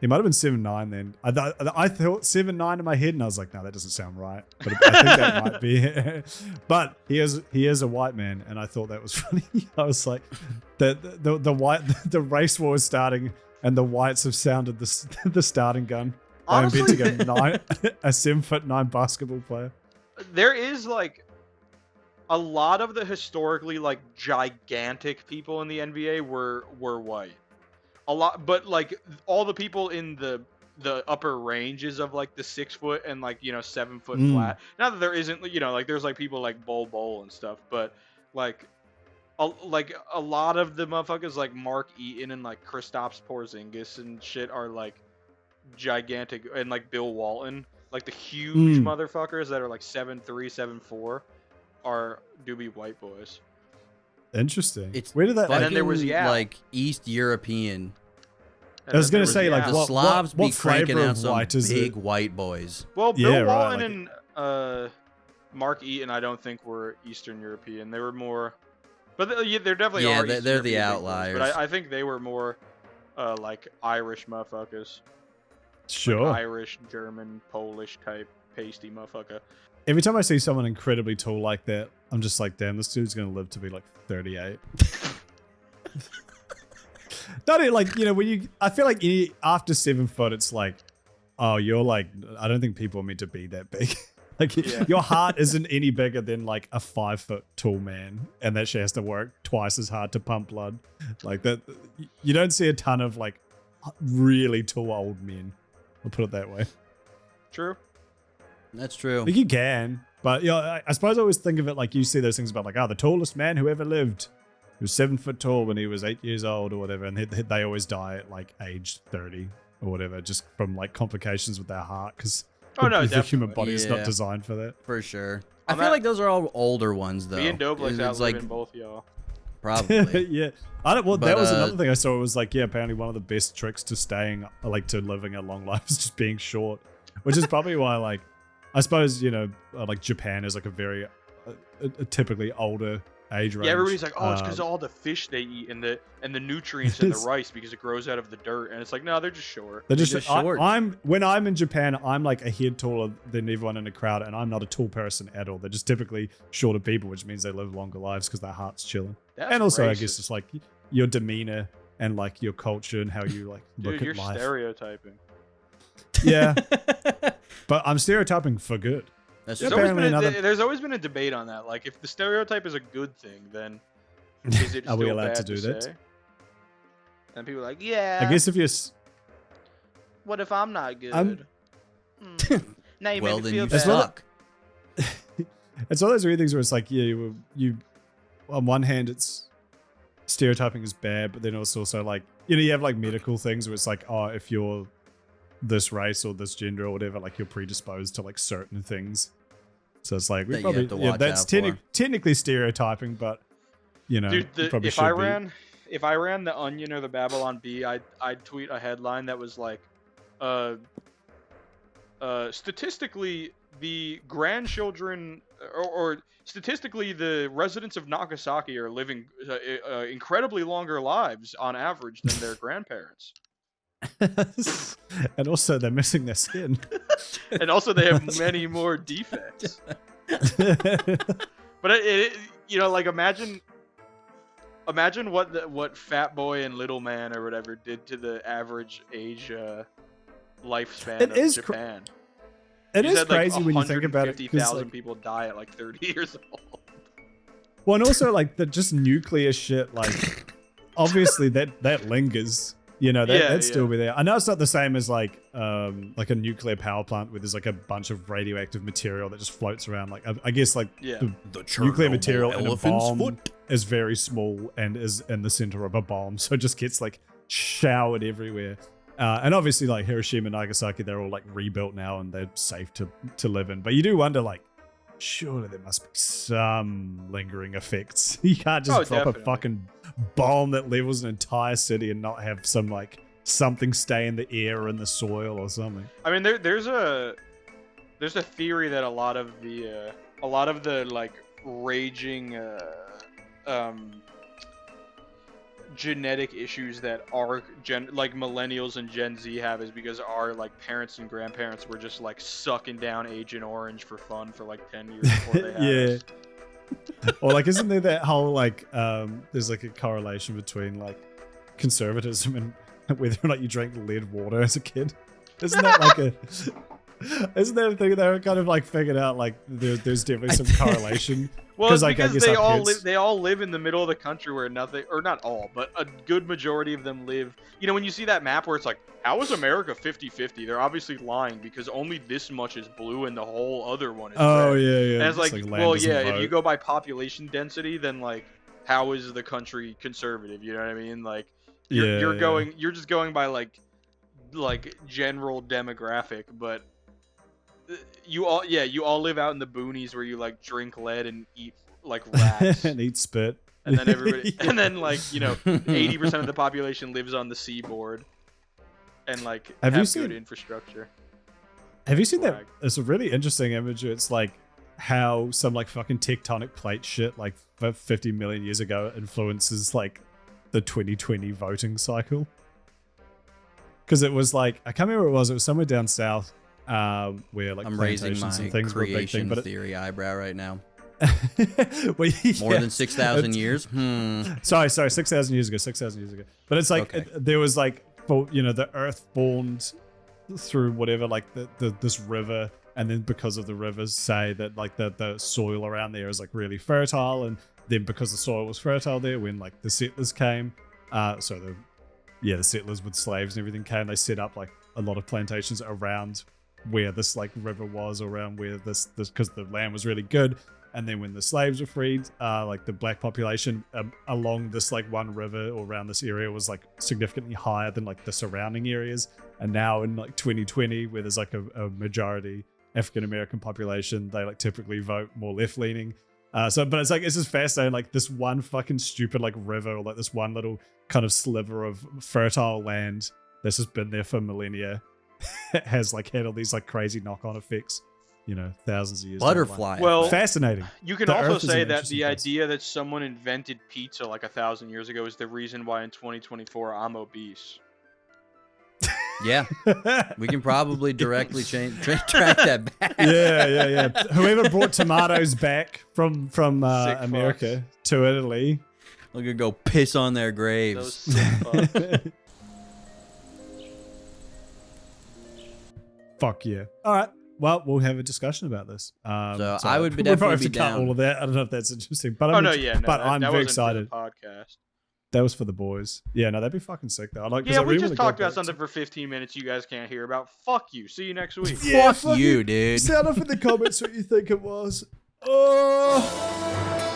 he might have been 7'9" then. I thought 7'9" in my head, and I was like, no, that doesn't sound right. But I think that might be it. But he is a white man, and I thought that was funny. I was like, the race war is starting, and the whites have sounded the starting gun by Honestly, inventing a 7'9" basketball player. There is like a lot of the historically like gigantic people in the NBA were white. A lot, but like all the people in the upper ranges of like the 6 foot and like 7 foot flat. Not that there isn't like there's like people like Bol and stuff, but like a lot of the motherfuckers like Mark Eaton and like Kristaps Porzingis and shit are like gigantic, and like Bill Walton, like the huge motherfuckers that are like 7'3", 7'4", do be white boys. Interesting. It's Where did that? And then there was like East European. I was gonna say like The Slavs what be cranking flavor out of some white is big it? white boys. Well, Yeah, Bill right, Walton and Mark Eaton, I don't think were Eastern European. They were more, but they're definitely Yeah, are they're Eastern the European big boys, outliers. But I think they were more like Irish motherfuckers. Sure. Like Irish, German, Polish type pasty motherfucker. Every time I see someone incredibly tall like that, I'm just like, damn, this dude's gonna live to be like 38. Not it, like when I feel like after 7 foot, it's like, oh, you're like, I don't think people are meant to be that big. Like your heart isn't any bigger than like a 5 foot tall man, and that shit has to work twice as hard to pump blood. Like that, you don't see a ton of like really tall old men. I'll put it that way. True. That's true. Like you can, but I suppose I always think of it like you see those things about like, the tallest man who ever lived. He was 7 foot tall when he was 8 years old or whatever, and they always die at like age 30 or whatever, just from like complications with their heart, because the human body is not designed for that. For sure. I feel like those are all older ones though. Me and Dope like It's like both y'all. probably. Yeah. That was another thing I saw. It was like, apparently one of the best tricks to staying, like to living a long life is just being short, which is probably why, like, I suppose, like Japan is like a very a typically older age range. Yeah, everybody's like, oh, it's because of all the fish they eat and the nutrients in the rice because it grows out of the dirt. And it's like, no, they're just short. They're just short. When I'm in Japan, I'm like a head taller than everyone in the crowd, and I'm not a tall person at all. They're just typically shorter people, which means they live longer lives because their heart's chilling. That's and also, racist. I guess it's like your demeanor and like your culture and how you like look Dude, at you're life. stereotyping. Yeah, but I'm stereotyping for good. That's Yeah, true. apparently There's always been a debate on that. Like, if the stereotype is a good thing, then is it Are still we allowed bad to do that? say? And people are like, yeah. I guess if you're What if I'm not good? Now you Well, made me then feel you bad. suck. it's all those weird things where it's like, you on one hand it's stereotyping is bad, but then it's also like, you have like medical things where it's like, oh, if you're this race or this gender or whatever, like you're predisposed to like certain things. So it's like, we That you probably have to watch that's out for. technically stereotyping, but Dude, you probably if I should be. ran the Onion or the Babylon Bee, I'd tweet a headline that was like, statistically, the grandchildren or statistically the residents of Nagasaki are living incredibly longer lives on average than their grandparents. And also they're missing their skin. And also they have many more defects. But like imagine what Fat Boy and Little Man or whatever did to the average age lifespan of Japan. It is crazy when you think about it. 150,000 Like, people die at like 30 years old. well, and also like the just nuclear shit. Like, obviously that lingers. That'd still be there. I know it's not the same as like a nuclear power plant where there's like a bunch of radioactive material that just floats around. Like I guess like the nuclear material in a bomb is very small and is in the center of a bomb, so it just gets like showered everywhere. And obviously like Hiroshima and Nagasaki, they're all like rebuilt now and they're safe to live in. But you do wonder like, surely there must be some lingering effects. You can't just drop definitely. a fucking bomb that levels an entire city and not have some like something stay in the air or in the soil or something. I mean, there's a theory that a lot of the like raging genetic issues that our like millennials and Gen Z have is because our like parents and grandparents were just like sucking down Agent Orange for fun for like 10 years before they had us. Or like, isn't there that whole like there's like a correlation between like conservatism and whether or not you drank lead water as a kid? Isn't that like a isn't that a thing they were kind of like figured out like there's definitely some correlation? Well, it's like, because I guess they all live in the middle of the country where nothing, or not all, but a good majority of them live. You know, when you see that map where it's like, how is America 50-50? They're obviously lying because only this much is blue and the whole other one is red. Yeah. And it's like, land well, doesn't yeah, vote. if you go by population density, then like, how is the country conservative? You know what I mean? Like, you're just going by like general demographic, but you all live out in the boonies where you like drink lead and eat like rats and eat spit. and then everybody and then like 80% of the population lives on the seaboard and like have good infrastructure. Have you seen that? It's a really interesting image. It's like how some like fucking tectonic plate shit like 50 million years ago influences like the 2020 voting cycle. Because it was like, I can't remember what it was somewhere down south where like I'm raising my plantations and things were a big thing, creation but theory eyebrow right now. Well, More than 6,000 years? Sorry, 6,000 years ago, 6,000 years ago. But it's like, Okay. there was like, the earth formed through whatever, like this river, and then because of the rivers, say that like the soil around there is like really fertile, and then because the soil was fertile there, when like the settlers came, the settlers with slaves and everything came, they set up like a lot of plantations around where this like river was, around where this because the land was really good. And then when the slaves were freed, like the black population along this like one river or around this area was like significantly higher than like the surrounding areas. And now in like 2020, where there's like a majority African American population, they like typically vote more left leaning. But it's like, it's just fascinating. Like this one fucking stupid like river, or like this one little kind of sliver of fertile land that's just been there for millennia has like had all these like crazy knock-on effects, thousands of years. Butterfly. Well, fascinating. You can also say that the idea that someone invented pizza like 1,000 years ago is the reason why in 2024 I'm obese. Yeah, we can probably directly track that back. Yeah. Whoever brought tomatoes back from America fucks. to Italy, We're gonna go piss on their Those graves. sick fucks. fuck yeah. All right. Well, we'll have a discussion about this. So I would we'll definitely probably have be to cut down. all of that. I don't know if that's interesting, but Oh I'm no, yeah, no, but that, I'm that very wasn't for the excited. podcast. That was for the boys. Yeah, no, that'd be fucking sick though. Yeah, we just talked about something for 15 minutes you guys can't hear about. Fuck you. See you next week. Yeah, Fuck you, dude. Sound off in the comments what you think it was. Oh.